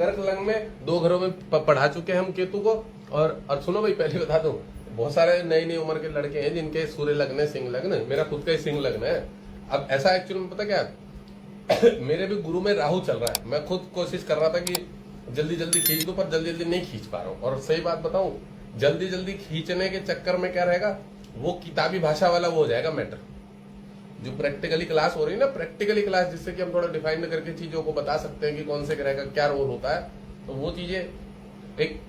कर्क लग्न में 2 घरों में पढ़ा चुके हैं हम केतु को। और सुनो भाई, पहले बता दूं, बहुत सारे नई उम्र के लड़के हैं जिनके सूर्य लग्न है, सिंह लग्न। मेरा खुद का ही सिंह लग्न है। अब ऐसा एक्चुअली में पता क्या है, मेरे भी गुरु में राहु चल रहा है। मैं खुद कोशिश कर रहा था कि जल्दी जल्दी खींच दूं, पर जल्दी जल्दी नहीं खींच पा रहा हूं। और सही बात बताऊं, जल्दी जल्दी खींचने के चक्कर में क्या रहेगा, वो किताबी भाषा वाला वो हो जाएगा मैटर। जो प्रैक्टिकली क्लास हो रही है ना, प्रैक्टिकली क्लास, जिससे कि हम थोड़ा डिफाइन करके चीजों को बता सकते हैं कि कौन से ग्रह का क्या रोल होता है, तो वो चीजें एक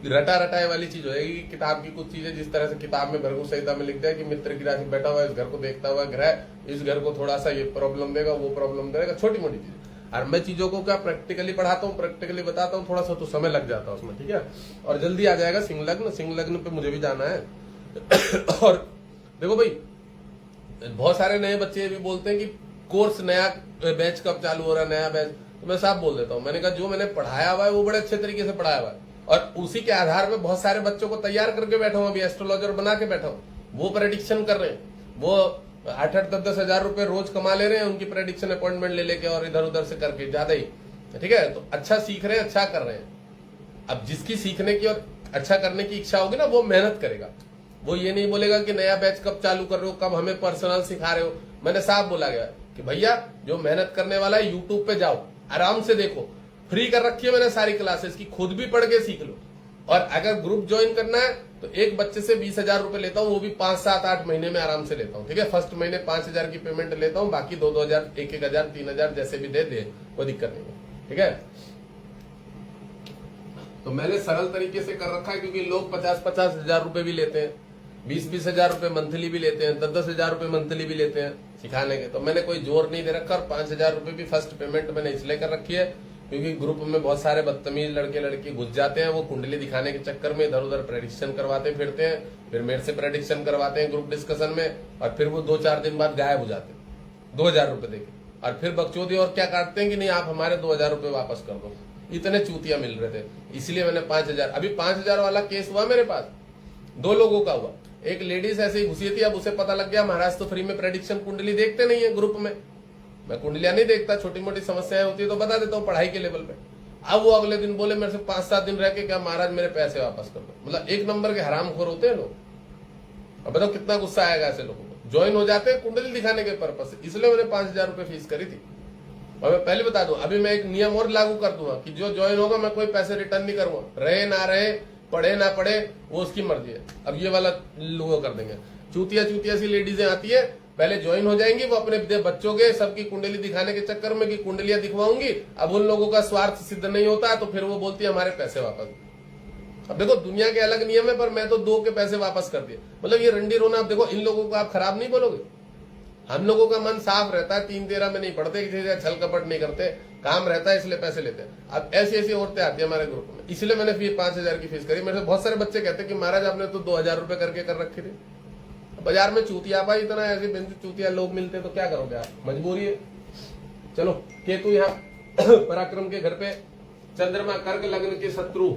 रटा रटाए वाली चीज हो जाएगी। किताब की कुछ चीजें जिस तरह से किताब में भृगु संहिता में लिख दिया कि मित्र की राशि बैठा हुआ है, इस घर को देखता हुआ ग्रह इस घर को थोड़ा सा ये प्रॉब्लम देगा, वो प्रॉब्लम देगा, छोटी मोटी चीज। और मैं चीजों को क्या प्रैक्टिकली पढ़ाता हूँ, प्रैक्टिकली बताता हूँ, थोड़ा सा तो समय लग जाता है उसमें, ठीक है। और जल्दी आ जाएगा सिंह लग्न। सिंह लग्न पे मुझे भी जाना है। और देखो भाई, बहुत सारे नए बच्चे भी बोलते हैं कि कोर्स नया बैच कब चालू हो रहा है, नया बैच। तो मैं साफ बोल देता हूँ, मैंने कहा जो मैंने पढ़ाया हुआ है वो बड़े अच्छे तरीके से पढ़ाया हुआ है, और उसी के आधार पे बहुत सारे बच्चों को तैयार करके बैठा हूँ, अभी एस्ट्रोलॉजर बना के बैठा हूँ। वो प्रेडिक्शन कर रहे हैं, वो 8-10 हजार रुपए रोज कमा ले रहे हैं उनकी प्रेडिक्शन अपॉइंटमेंट ले लेके और इधर उधर से करके, ज्यादा ही, ठीक है। तो अच्छा सीख रहे हैं, अच्छा कर रहे हैं। अब जिसकी सीखने की और अच्छा करने की इच्छा होगी ना, वो मेहनत करेगा। वो ये नहीं बोलेगा कि नया बैच कब चालू कर रहे हो, कब हमें पर्सनल सिखा रहे हो। मैंने साफ बोला गया कि भैया जो मेहनत करने वाला है यूट्यूब पे जाओ, आराम से देखो, फ्री कर रखी है मैंने सारी क्लासेस की, खुद भी पढ़ के सीख लो। और अगर ग्रुप ज्वाइन करना है तो एक बच्चे से 20,000 रुपए लेता हूँ, वो भी 5, 7, 8 महीने में आराम से लेता हूँ, ठीक है। फर्स्ट महीने 5,000 की पेमेंट लेता हूँ, बाकी 2-2 हजार, 1-1 हजार, 3,000 जैसे भी दे दे, कोई दिक्कत नहीं है, ठीक है। तो मैंने सरल तरीके से कर रखा है, क्योंकि लोग 50-50 हजार रुपए भी लेते हैं, 20-20 हजार रुपए मंथली भी लेते हैं, 10-10 हजार रुपए मंथली भी लेते हैं सिखाने के। तो मैंने कोई जोर नहीं दे रखा। और 5,000 रुपए भी फर्स्ट पेमेंट मैंने इसलिए कर रखी है क्योंकि ग्रुप में बहुत सारे बदतमीज लड़के लड़की घुस जाते हैं, वो कुंडली दिखाने के चक्कर में इधर उधर प्रेडिक्शन करवाते फिरते हैं, फिर मेरे से प्रेडिक्शन करवाते हैं ग्रुप डिस्कशन में, और फिर वो 2-4 दिन बाद गायब हो जाते हैं 2,000 रुपए देके, और फिर बकचोदी और क्या काटते हैं कि नहीं आप हमारे 2,000 रुपए वापस कर दो। इतने चूतिया मिल रहे थे, इसलिए मैंने 5,000, अभी 5,000 वाला केस हुआ मेरे पास, 2 लोगों का हुआ। एक लेडीज ऐसे ही घुसी थी, अब उसे पता लग गया महाराज तो फ्री में प्रेडिक्शन कुंडली देखते नहीं है ग्रुप में। मैं कुंडलियां नहीं देखता, छोटी मोटी समस्याएं होती है तो बता देता हूँ पढ़ाई के लेवल पे। अब वो अगले दिन बोले मेरे से 5-7 दिन रह के, क्या महाराज मेरे पैसे वापस कर दो। मतलब एक नंबर के हरामखोर होते हैं लोग। अब बताओ कितना गुस्सा आएगा ऐसे लोगों को। ज्वाइन हो जाते हैं कुंडली दिखाने के पर्पज से, इसलिए मैंने 5,000 रुपए फीस करी थी। और मैं पहले बता दूं, अभी मैं एक नियम और लागू कर दूंगा कि जो ज्वाइन होगा मैं कोई पैसे रिटर्न नहीं करूंगा, रहे ना रहे, पढ़े ना पढ़े, वो उसकी मर्जी है। अब ये वाला लोगो कर देंगे। चूतिया सी लेडीजें आती है, पहले ज्वाइन हो जाएंगी, वो अपने बच्चों के सबकी कुंडली दिखाने के चक्कर में कि कुंडलियां दिखवाऊंगी। अब उन लोगों का स्वार्थ सिद्ध नहीं होता तो फिर वो बोलती है हमारे पैसे वापस। अब देखो दुनिया के अलग नियम है, पर मैं तो 2 के पैसे वापस कर दिए। मतलब ये रंडी रोना। अब देखो इन लोगों को आप खराब नहीं बोलोगे, हम लोगों का मन साफ रहता है, 3-13 में नहीं पढ़ते, किसी से छल कपट नहीं करते, काम रहता है इसलिए पैसे लेते हैं। अब ऐसी औरतें आती है हमारे ग्रुप में, इसलिए मैंने फिर 5,000 की फीस करी। मेरे से बहुत सारे बच्चे कहते हैं कि महाराज आपने तो 2,000 रुपए करके कर रखे थे। बाजार में चूतिया भाई इतना ऐसे चूतिया लोग मिलते तो क्या करोगे आप, मजबूरी है। चलो केतु यहाँ पराक्रम के घर पे, चंद्रमा कर्क लग्न के शत्रु,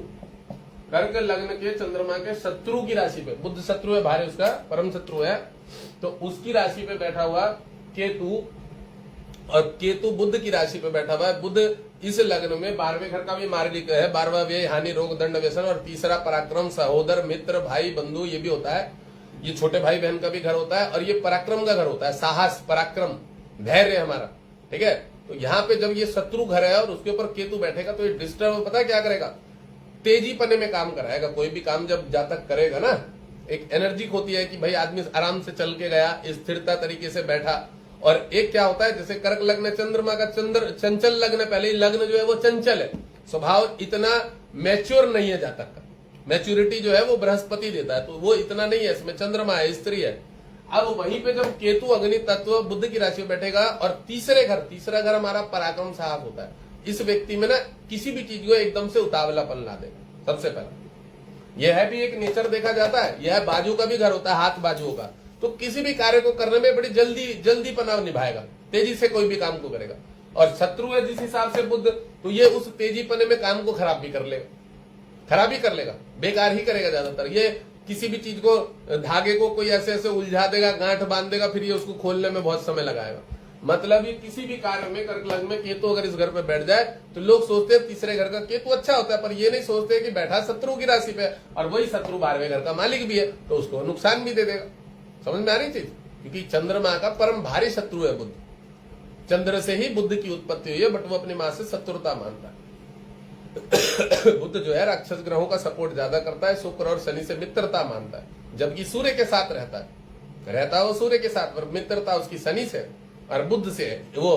कर्क लग्न के चंद्रमा के शत्रु की राशि पे, बुध शत्रु है भारी, उसका परम शत्रु है, तो उसकी राशि पे बैठा हुआ केतु, और केतु बुध की राशि पे बैठा हुआ है। बुध इस लग्न में 12वें घर का भी मार्गिक है, 12वां व्यय हानि रोग दंड व्यसन, और तीसरा पराक्रम सहोदर मित्र भाई बंधु ये भी होता है, ये छोटे भाई बहन का भी घर होता है, और ये पराक्रम का घर होता है, साहस पराक्रम धैर्य हमारा, ठीक है। तो यहाँ पे जब ये शत्रु घर है और उसके ऊपर केतु बैठेगा तो ये डिस्टर्ब पता क्या करेगा, तेजी पने में काम कराएगा। कोई भी काम जब जातक करेगा ना, एक एनर्जी होती है कि भाई आदमी आराम से चल के गया, स्थिरता तरीके से बैठा। और एक क्या होता है, जैसे कर्क लग्न चंद्रमा का चंचल लग्न है, पहले ही लग्न जो है वो चंचल है, स्वभाव इतना मैच्योर नहीं है जातक का, मैच्योरिटी जो है वो बृहस्पति देता है, तो वो इतना नहीं है, इसमें चंद्रमा है, स्त्री है। अब वहीं पे जब केतु अग्नि तत्व बुध की राशि में बैठेगा, और तीसरा घर हमारा पराक्रम साहस होता है, इस व्यक्ति में ना किसी भी चीज को एकदम से उतावलापन ला देगा। सबसे पहले यह है भी एक नेचर देखा जाता है, यह बाजू का भी घर होता है, हाथ बाजुओं का, तो किसी भी कार्य को करने में बड़ी जल्दी पना निभाएगा, तेजी से कोई भी काम को करेगा। और शत्रु है जिस हिसाब से बुध, तो ये उस तेजी पने में काम को खराब भी कर लेगा, बेकार ही करेगा ज्यादातर। ये किसी भी चीज को, धागे को कोई ऐसे उलझा देगा, गांठ बांध देगा, फिर ये उसको खोलने में बहुत समय लगाएगा। मतलब ये किसी भी कार्य में कर्क लग्न में केतु अगर इस घर पे बैठ जाए तो लोग सोचते हैं तीसरे घर का केतु अच्छा होता है, पर ये नहीं सोचते कि बैठा शत्रु की राशि पे और वही शत्रु 12वें घर का मालिक भी है तो उसको नुकसान भी दे देगा। समझ में आ रही चीज? क्योंकि चंद्रमा का परम भारी शत्रु है बुध। चंद्र से ही बुद्ध की उत्पत्ति हुई है, बट वो अपनी मां से शत्रुता मानता है। बुद्ध जो है राक्षस ग्रहों का सपोर्ट ज्यादा करता है, शुक्र और शनि से मित्रता मानता है, जबकि सूर्य के साथ रहता है वो सूर्य के साथ, पर मित्रता उसकी शनि से और बुद्ध से, वो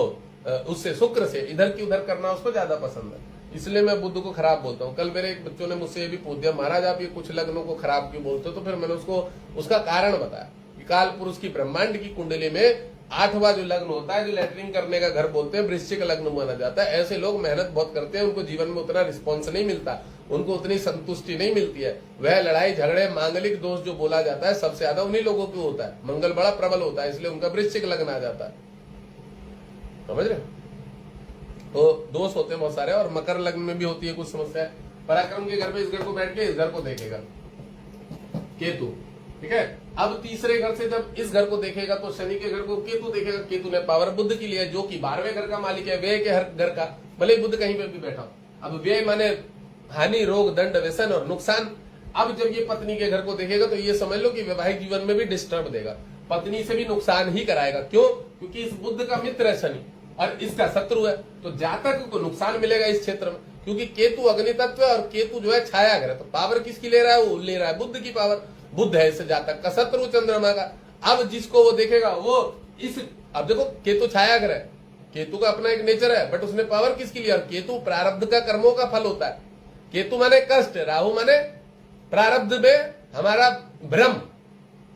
उससे शुक्र से इधर की उधर करना उसको ज्यादा पसंद है। इसलिए मैं बुद्ध को खराब बोलता हूँ। कल मेरे एक बच्चों ने मुझसे ये भी पूछ दिया, महाराज आप ये कुछ लग्नों को खराब क्यों बोलते हो? तो फिर मैंने उसको उसका कारण बताया कि काल पुरुष की ब्रह्मांड की कुंडली में 8वां जो लग्न होता है, जो लैट्रिन करने का घर बोलते हैं, वृश्चिक लग्न माना जाता है। ऐसे लोग मेहनत बहुत करते हैं, उनको जीवन में उतना रिस्पॉन्स नहीं मिलता, उनको उतनी संतुष्टि नहीं मिलती है। वह लड़ाई झगड़े मांगलिक दोष जो बोला जाता है सबसे ज्यादा उन्हीं लोगों को होता है। मंगल बड़ा प्रबल होता है, इसलिए उनका वृश्चिक लग्न आ जाता है। समझ रहे? तो दोष होते हैं बहुत सारे, और मकर लग्न में भी होती है कुछ समस्या। पराक्रम के घर पे इस घर को बैठ के इस घर को देखेगा केतु, ठीक है। अब तीसरे घर से जब इस घर को देखेगा तो शनि के घर को केतु देखेगा। केतु ने पावर बुद्ध की लिया, जो कि 12वें घर का मालिक है, व्यय के हर घर का, भले बुद्ध कहीं पे भी बैठा। अब व्यय माने हानि, रोग, दंड, व्यसन और नुकसान। अब जब ये पत्नी के घर को देखेगा तो ये समझ लो कि वैवाहिक जीवन में भी डिस्टर्ब देगा, पत्नी से भी नुकसान ही कराएगा। क्यों? क्योंकि इस बुद्ध का मित्र है शनि और इसका शत्रु है, तो जातक को नुकसान मिलेगा इस क्षेत्र में। क्योंकि केतु अग्नि तत्व है और केतु जो है छाया ग्रह, तो पावर किसकी ले रहा है? वो ले रहा है बुद्ध की पावर। बुद्ध है इस जातक का शत्रु चंद्रमा का। अब जिसको वो देखेगा वो इस, अब देखो केतु छाया ग्रह, केतु का अपना एक नेचर है, बट उसने पावर किसकी लिया? और केतु प्रारब्ध का कर्मों का फल होता है। केतु माने कष्ट, राहु माने प्रारब्ध में हमारा भ्रम,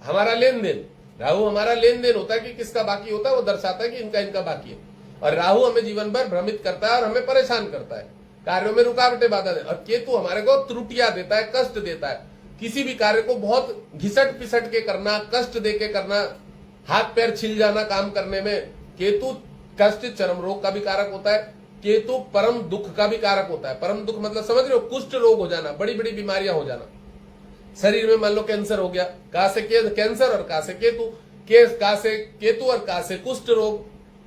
हमारा लेन देन। राहु हमारा लेन देन होता है कि किसका बाकी होता है, वो दर्शाता है कि इनका इनका बाकी है। और राहु हमें जीवन भर भ्रमित करता है और हमें परेशान करता है, कार्यों में रुकावटें बाधा देता है। और केतु हमारे को त्रुटियां देता है, कष्ट देता है। किसी भी कार्य को बहुत घिसट पिसट के करना, कष्ट दे के करना, हाथ पैर छिल जाना काम करने में। केतु कष्ट, चरम रोग का भी कारक होता है। केतु परम दुख का भी कारक होता है। परम दुख मतलब समझ रहे हो? कुष्ठ रोग हो जाना, बड़ी बड़ी बीमारियां हो जाना शरीर में। मान लो कैंसर हो गया, का से कैंसर और का से केतु, का से केतु और का से कुष्ठ रोग,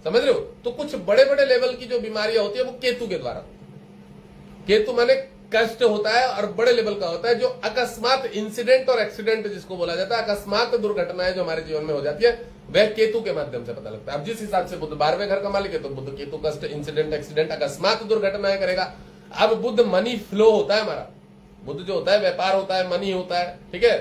समझ रहे हो? तो कुछ बड़े बड़े लेवल की जो बीमारियां होती है वो केतु के द्वारा। केतु माने कष्ट होता है और बड़े लेवल का होता है, जो अकस्मात इंसिडेंट और एक्सीडेंट जिसको बोला जाता है, अकस्मात दुर्घटनाएं जो हमारे जीवन में हो जाती है, वह केतु के माध्यम से पता लगता है। अब जिस हिसाब से बुद्ध 12वें घर का मालिक है, तो बुद्ध केतु कष्ट, इंसिडेंट, एक्सीडेंट, अकस्मात दुर्घटनाएं करेगा। अब बुद्ध मनी फ्लो होता है हमारा, बुद्ध जो होता है व्यापार होता है, मनी होता है, ठीक है,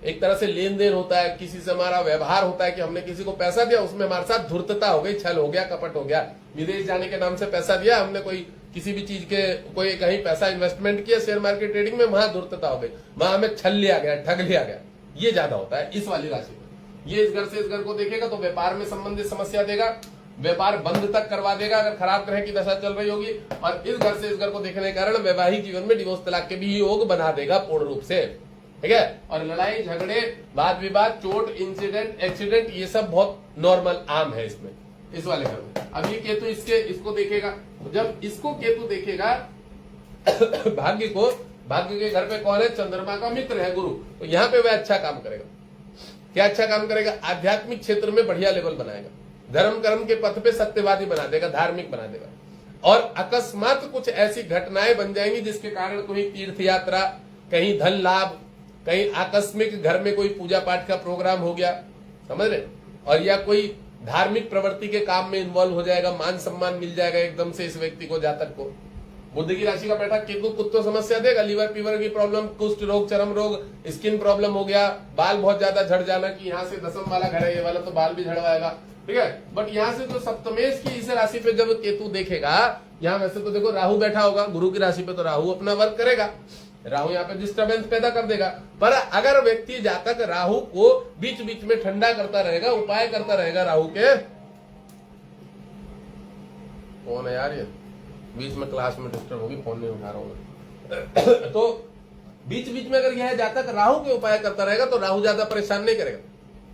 एक तरह से लेन देन होता है, किसी से हमारा व्यवहार होता है कि हमने किसी को पैसा दिया, उसमें हमारे साथ धूर्तता हो गई, छल हो गया, कपट हो गया। विदेश जाने के नाम से पैसा दिया हमने, कोई किसी भी चीज के कोई कहीं पैसा इन्वेस्टमेंट किया शेयर मार्केट ट्रेडिंग में, वहां धूर्तता हो गई, वहां हमें छल लिया गया, ठग लिया गया। ये ज्यादा होता है इस वाली राशि में। ये इस घर से इस घर को देखेगा तो व्यापार में संबंधित समस्या देगा, व्यापार बंद तक करवा देगा अगर खराब ग्रह की दशा चल रही होगी। और इस घर से इस घर को देखने के कारण वैवाहिक जीवन में डिवोर्स तलाक के भी योग बना देगा पूर्ण रूप से, ठीक है। और लड़ाई झगड़े, वाद विवाद, चोट, इंसिडेंट, एक्सीडेंट, ये सब बहुत नॉर्मल आम है इसमें, इस वाले घर में। अब ये केतु इसको देखेगा, जब इसको केतु देखेगा भाग्य को, भाग्य के घर पे कौन है? चंद्रमा का मित्र है गुरु, तो यहाँ पे वह अच्छा काम करेगा। क्या अच्छा काम करेगा? आध्यात्मिक क्षेत्र में बढ़िया लेवल बनाएगा, धर्म कर्म के पथ पे सत्यवादी बना देगा, धार्मिक बना देगा। और अकस्मात कुछ ऐसी घटनाएं बन जाएंगी जिसके कारण कोई तीर्थ यात्रा, कहीं धन लाभ, कहीं आकस्मिक घर में कोई पूजा पाठ का प्रोग्राम हो गया, समझ रहे, और या कोई धार्मिक प्रवृत्ति के काम में इन्वॉल्व हो जाएगा, मान सम्मान मिल जाएगा एकदम से इस व्यक्ति को, जातक को। बुध की राशि का बैठा केतु कुछ समस्या देगा, लीवर फीवर की प्रॉब्लम, कुष्ठ रोग, चरम रोग, स्किन प्रॉब्लम हो गया, बाल बहुत ज्यादा झड़ जाना कि यहाँ से दसम वाला घर है ये वाला, तो बाल भी झड़वाएगा, ठीक है। बट यहाँ से जो सप्तमेश की इस राशि पे जब केतु देखेगा, यहाँ वैसे तो देखो राहु बैठा होगा गुरु की राशि पे, तो राहु अपना वर्क करेगा, राहु यहाँ पे डिस्टर्बेंस पैदा कर देगा। पर अगर व्यक्ति जातक राहु को बीच बीच में ठंडा करता रहेगा, उपाय करता रहेगा राहु के, कौन है यार ये, बीच में क्लास में डिस्टर्ब होगी, फोन नहीं उठा रहा हूं तो बीच बीच में अगर यह जातक राहु के उपाय करता रहेगा तो राहु ज्यादा परेशान नहीं करेगा।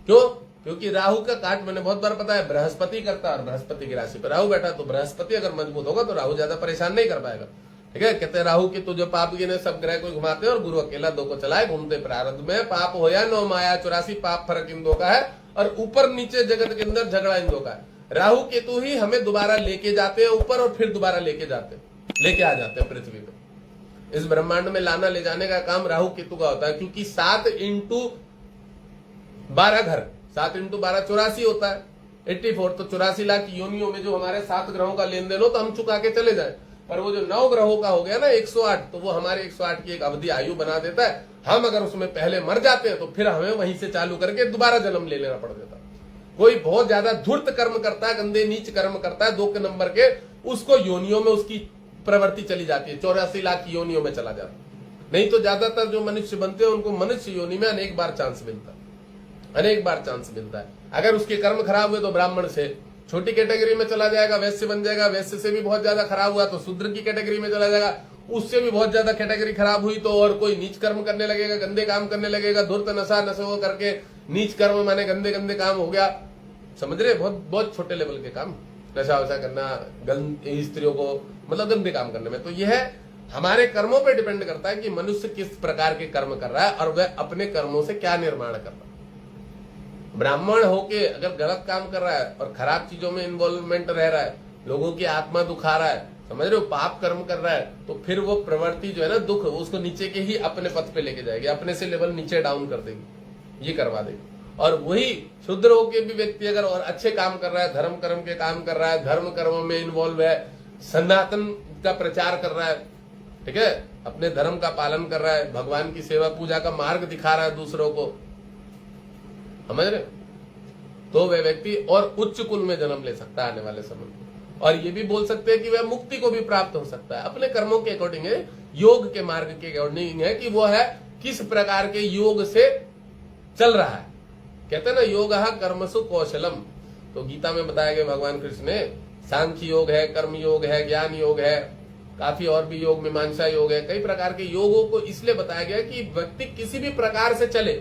क्यों? क्योंकि राहु का काट मैंने बहुत बार पता है बृहस्पति करता है, और बृहस्पति की राशि पर राहु बैठा, तो बृहस्पति अगर मजबूत होगा तो राहु ज्यादा परेशान नहीं कर पाएगा, ठीक है। कहते हैं राहु की तो जो पाप गिने सब ग्रह को घुमाते हैं और गुरु अकेला दो को चलाए, घूमते प्रारब्ध में पाप हो या नो माया 84 पाप फर्क इन दो का है, और ऊपर नीचे जगत के अंदर झगड़ा इन दो का है। राहु केतु ही हमें दोबारा लेके जाते हैं ऊपर और फिर दोबारा लेके जाते हैं, लेके आ जाते हैं पृथ्वी पे। इस ब्रह्मांड में लाना ले जाने का काम राहु केतु का होता है, क्योंकि 7 इंटू 12 घर, 7 इंटू 12 84 होता है, 84। तो 84 लाख योनियों में जो हमारे 7 ग्रहों का लेन देन हो तो हम चुका के चले जाए, पर वो जो 9 ग्रहों का हो गया ना 108, तो वो हमारे 108 की एक अवधि आयु बना देता है। हम अगर उसमें पहले मर जाते हैं तो फिर हमें वहीं से चालू करके दोबारा जन्म ले लेना पड़ जाता है। कोई बहुत ज्यादा धूर्त कर्म करता है, गंदे नीच कर्म करता है 2 के नंबर के, उसको योनियों में उसकी प्रवृत्ति चली जाती है, 84 लाख योनियों में चला जाता है। नहीं तो ज्यादातर जो मनुष्य बनते हैं उनको मनुष्य योनि में अनेक बार चांस मिलता है, अनेक बार चांस मिलता है। अगर उसके कर्म खराब हुए तो ब्राह्मण से छोटी कैटेगरी में चला जाएगा, वैश्य बन जाएगा, वैश्य से भी बहुत ज्यादा खराब हुआ तो शूद्र की कैटेगरी में चला जाएगा, उससे भी बहुत ज्यादा कैटेगरी खराब हुई तो और कोई नीच कर्म करने लगेगा, गंदे काम करने लगेगा, धूर्त नशा नशो करके नीच कर्म माने गंदे गंदे काम हो गया, समझ रहे, बहुत बहुत छोटे लेवल के काम, नशा वशा करना, स्त्रियों को मतलब गंदे काम करने में। तो यह हमारे कर्मों पे डिपेंड करता है कि मनुष्य किस प्रकार के कर्म कर रहा है और वह अपने कर्मों से क्या निर्माण कर रहा है। ब्राह्मण होके अगर गलत काम कर रहा है और खराब चीजों में इन्वॉल्वमेंट रह रहा है, लोगों की आत्मा दुखा रहा है, समझ रहे हो, पाप कर्म कर रहा है, तो फिर वो प्रवृत्ति जो है ना दुख, उसको नीचे के ही अपने पथ पे लेके जाएगी, अपने से लेवल नीचे डाउन कर देगी, ये करवा देगी। और वही शूद्र होके भी व्यक्ति अगर और अच्छे काम कर रहा है, धर्म कर्म के काम कर रहा है, धर्म कर्म में इन्वॉल्व है, सनातन का प्रचार कर रहा है, ठीक है, अपने धर्म का पालन कर रहा है, भगवान की सेवा पूजा का मार्ग दिखा रहा है दूसरों को, समझ रहे, तो वह व्यक्ति और उच्च कुल में जन्म ले सकता है आने वाले समय में। और ये भी बोल सकते हैं कि वह मुक्ति को भी प्राप्त हो सकता है अपने कर्मों के अकॉर्डिंग है, योग के मार्ग के अकॉर्डिंग है कि वो है किस प्रकार के योग से चल रहा है। कहते हैं ना योग कर्मसु कौशलम, तो गीता में बताया गया भगवान कृष्ण ने, सांख्य योग है, कर्म योग है, ज्ञान योग है, काफी और भी योग, मीमांसा योग है, कई प्रकार के योगों को इसलिए बताया गया कि व्यक्ति किसी भी प्रकार से चले,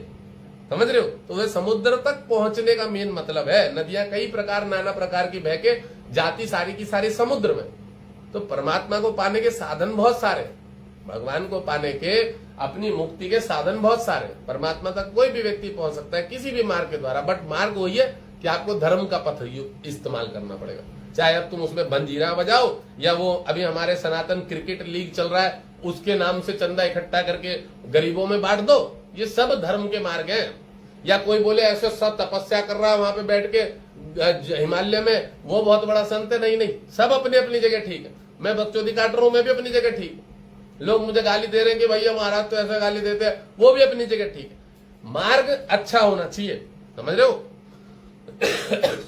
समझ रहे हो, तो वह समुद्र तक पहुंचने का मेन मतलब है। नदियां कई प्रकार नाना प्रकार की बह के जाती सारी की सारी समुद्र में, तो परमात्मा को पाने के साधन बहुत सारे, भगवान को पाने के अपनी मुक्ति के साधन बहुत सारे, परमात्मा तक कोई भी व्यक्ति पहुंच सकता है किसी भी मार्ग के द्वारा, बट मार्ग वही है कि आपको धर्म का पथ इस्तेमाल करना पड़ेगा। चाहे अब तुम उसमें बंजीरा बजाओ या वो अभी हमारे सनातन क्रिकेट लीग चल रहा है उसके नाम से चंदा इकट्ठा करके गरीबों में बांट दो, ये सब धर्म के मार्ग हैं। या कोई बोले ऐसे सब तपस्या कर रहा है वहां पे बैठ के हिमालय में, वो बहुत बड़ा संत है, नहीं नहीं, सब अपनी अपनी जगह ठीक है। मैं बकचोदी काट रहा हूं, मैं भी अपनी जगह ठीक हूं। लोग मुझे गाली दे रहे हैं कि भैया महाराज तो ऐसा गाली देते हैं, वो भी अपनी जगह ठीक है। मार्ग अच्छा होना चाहिए, समझ रहे हो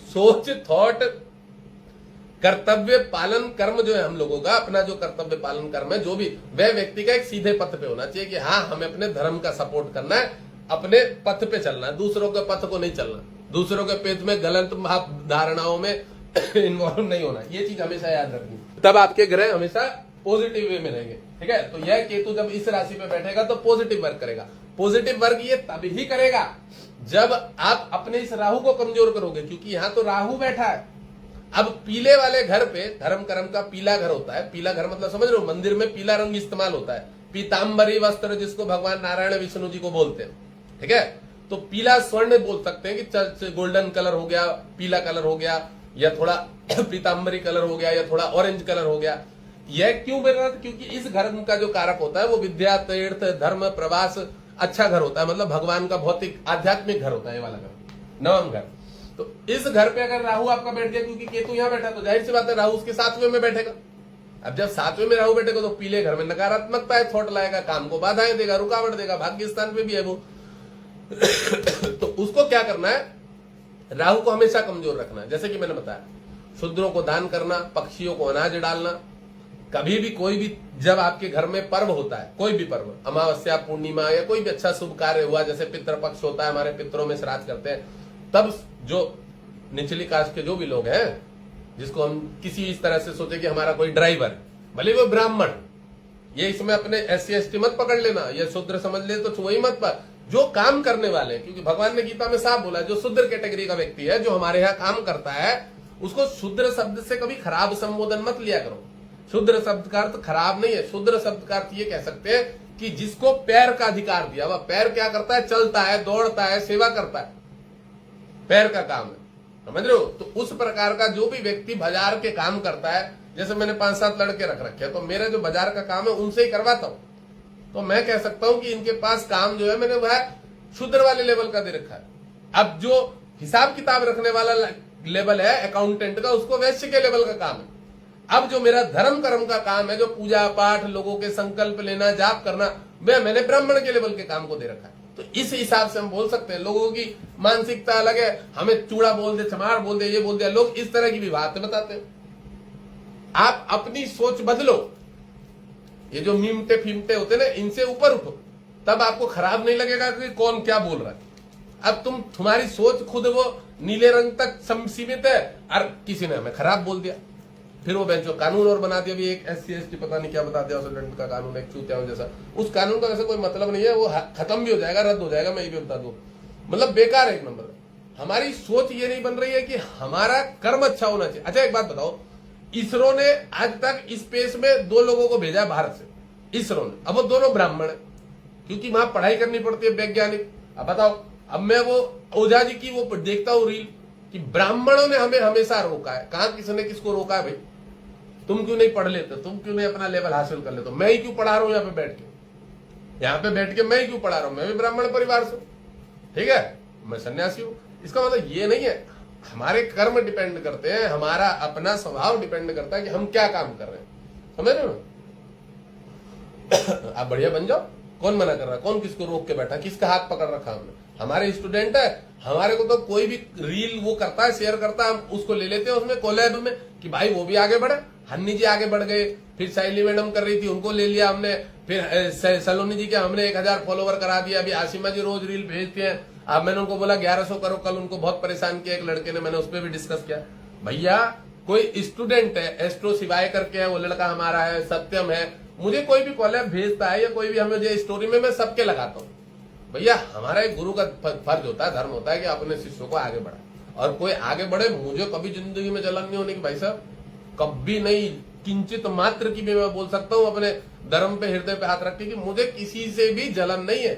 सोच, थॉट, कर्तव्य पालन कर्म जो है हम लोगों का, अपना जो कर्तव्य पालन कर्म है जो भी, वह व्यक्ति का एक सीधे पथ पे होना चाहिए कि हाँ हमें अपने धर्म का सपोर्ट करना है, अपने पथ पे चलना है, दूसरों के पथ को नहीं चलना, दूसरों के पेट में गलत धारणाओं में इन्वॉल्व नहीं होना, ये चीज हमेशा याद रखनी, तब आपके ग्रह हमेशा पॉजिटिव वे में रहेंगे, ठीक है। तो यह केतु जब इस राशि पे बैठेगा तो पॉजिटिव वर्क करेगा। पॉजिटिव वर्क ये तभी ही करेगा जब आप अपने इस राहु को कमजोर करोगे, क्योंकि यहाँ तो राहु बैठा है। अब पीले वाले घर पे धर्म कर्म का पीला घर होता है, पीला घर मतलब समझ रहे हो, मंदिर में पीला रंग इस्तेमाल होता है, पीताम्बरी वस्त्र जिसको भगवान नारायण विष्णु जी को बोलते हैं, ठीक है। तो पीला स्वर्ण बोल सकते हैं कि गोल्डन कलर हो गया, पीला कलर हो गया, या थोड़ा पीताम्बरी कलर हो गया, या थोड़ा ऑरेंज कलर हो गया। यह क्यों बोल रहा था, क्योंकि इस घर का जो कारक होता है वो विद्या, तीर्थ, धर्म, प्रवास, अच्छा घर होता है, मतलब भगवान का भौतिक आध्यात्मिक घर होता है ये वाला घर, नवम घर। तो इस घर पे अगर राहु आपका बैठ गया, क्योंकि केतु यहाँ बैठा, तो जाहिर सी बात है राहु उसके 7वें में बैठेगा। अब जब 7वें में राहु बैठेगा तो पीले घर में नकारात्मकता है, थॉट लाएगा, काम को बाधाएं देगा, रुकावट देगा, भाग्य स्थान पे भी है वो तो उसको क्या करना है, राहु को हमेशा कमजोर रखना है। जैसे कि मैंने बताया, शूद्रों को दान करना, पक्षियों को अनाज डालना, कभी भी कोई भी जब आपके घर में पर्व होता है, कोई भी पर्व, अमावस्या, पूर्णिमा या कोई भी अच्छा शुभ कार्य हुआ, जैसे पितृपक्ष होता है, हमारे पितरों में श्राद्ध करते हैं, तब जो निचली कास्ट के जो भी लोग हैं, जिसको हम किसी इस तरह से सोचे कि हमारा कोई ड्राइवर, भले वो ब्राह्मण, ये इसमें अपने SC ST मत पकड़ लेना, ये शूद्र समझ ले तो वही मत पर, जो काम करने वाले, क्योंकि भगवान ने गीता में साफ बोला, जो शूद्र कैटेगरी का व्यक्ति है, जो हमारे यहाँ काम करता है, उसको शूद्र शब्द से कभी खराब संबोधन मत लिया करो। शूद्र शब्द का अर्थ खराब नहीं है, शूद्र शब्द का अर्थ ये कह सकते हैं कि जिसको पैर का अधिकार दिया, वह पैर क्या करता है, चलता है, दौड़ता है, सेवा करता है, पैर का काम है, समझ रहे हो। तो उस प्रकार का जो भी व्यक्ति बाजार के काम करता है, जैसे मैंने 5-7 लड़के रख रखे हैं, तो मेरा जो बाजार का काम है उनसे ही करवाता हूं। तो मैं कह सकता हूं कि इनके पास काम जो है मैंने वह शूद्र वाले लेवल का दे रखा है। अब जो हिसाब किताब रखने वाला लेवल है अकाउंटेंट का, उसको वैश्य के लेवल का काम है। अब जो मेरा धर्म कर्म का काम है, जो पूजा पाठ, लोगों के संकल्प लेना, जाप करना, वह मैंने ब्राह्मण के लेवल के काम को दे रखा है। तो इस हिसाब से हम बोल सकते हैं। लोगों की मानसिकता अलग है, हमें चूड़ा बोल दे, चमार बोल दे, ये बोल दे, लोग इस तरह की भी बातें बताते हैं। आप अपनी सोच बदलो। ये जो मीमते फीमते होते ना, इनसे ऊपर उठो, तब आपको खराब नहीं लगेगा कि कौन क्या बोल रहा है। अब तुम्हारी सोच खुद वो नीले रंग तक सीमित है और किसी ने हमें खराब बोल दिया, फिर वो बेंचो कानून और बना दिया। भी एक SC/ST पता नहीं क्या बता दिया, स्टूडेंट का कानून एक चूतियाओं जैसा। उस कानून का वैसे कोई मतलब नहीं है, वो खत्म भी हो जाएगा, रद्द हो जाएगा, मैं ये भी बता दूं। मतलब बेकार है एक नंबर। हमारी सोच ये नहीं बन रही है कि हमारा कर्म अच्छा होना चाहिए। अच्छा एक बात बताओ, इसरो ने आज तक स्पेस में 2 लोगों को भेजा है भारत से, इसरो ने। अब वो दोनों ब्राह्मण है, क्योंकि वहां पढ़ाई करनी पड़ती है वैज्ञानिक। अब बताओ, अब मैं वो ओझा जी की वो देखता हूँ रील कि ब्राह्मणों ने हमें हमेशा रोका है। कहां किसने किसको रोका है? भाई तुम क्यों नहीं पढ़ लेते, तुम क्यों नहीं अपना लेवल हासिल कर लेते? मैं ही क्यों पढ़ा रहा हूं यहाँ पे बैठ के, यहाँ पे बैठ के मैं ही क्यों पढ़ा रहा हूं? मैं भी ब्राह्मण परिवार से, ठीक है, मैं सन्यासी हूं। इसका मतलब ये नहीं है, हमारे कर्म डिपेंड करते हैं, हमारा अपना स्वभाव डिपेंड करता है कि हम क्या काम कर रहे हैं। समझ रहे हो? आप बढ़िया बन जाओ, कौन मना कर रहा है? कौन किसको रोक के बैठा? किसका हाथ पकड़ रखा हमने? हमारे स्टूडेंट है, हमारे को तो कोई भी रील वो करता है, शेयर करता है, हम उसको ले लेते हैं उसमें कोलैब में कि भाई वो भी आगे बढ़े। हन्नी जी आगे बढ़ गए, फिर शैली मैडम कर रही थी, उनको ले लिया हमने, फिर सलोनी जी के हमने 1000 फॉलोवर करा दिया। अभी आसिमा जी रोज रील भेजते हैं। अब मैंने उनको बोला 1100 करो, कल उनको बहुत परेशान किया एक लड़के ने, मैंने उस पर भी डिस्कस किया। भैया कोई स्टूडेंट है, एस्ट्रो शिवाय करके है, वो लड़का हमारा है, सत्यम है, मुझे कोई भी कॉलेब भेजता है या कोई भी हमें जो स्टोरी में, मैं सबके लगाता हूँ। भैया हमारा एक गुरु का फर्ज होता है, धर्म होता है कि अपने शिष्यों को आगे बढ़ाए, और कोई आगे बढ़े। मुझे कभी जिंदगी में जलन नहीं होने की भाई साहब, कभी नहीं, किंचित मात्र की भी मैं बोल सकता हूँ अपने धर्म पे, हृदय पे हाथ रख के कि मुझे किसी से भी जलन नहीं है,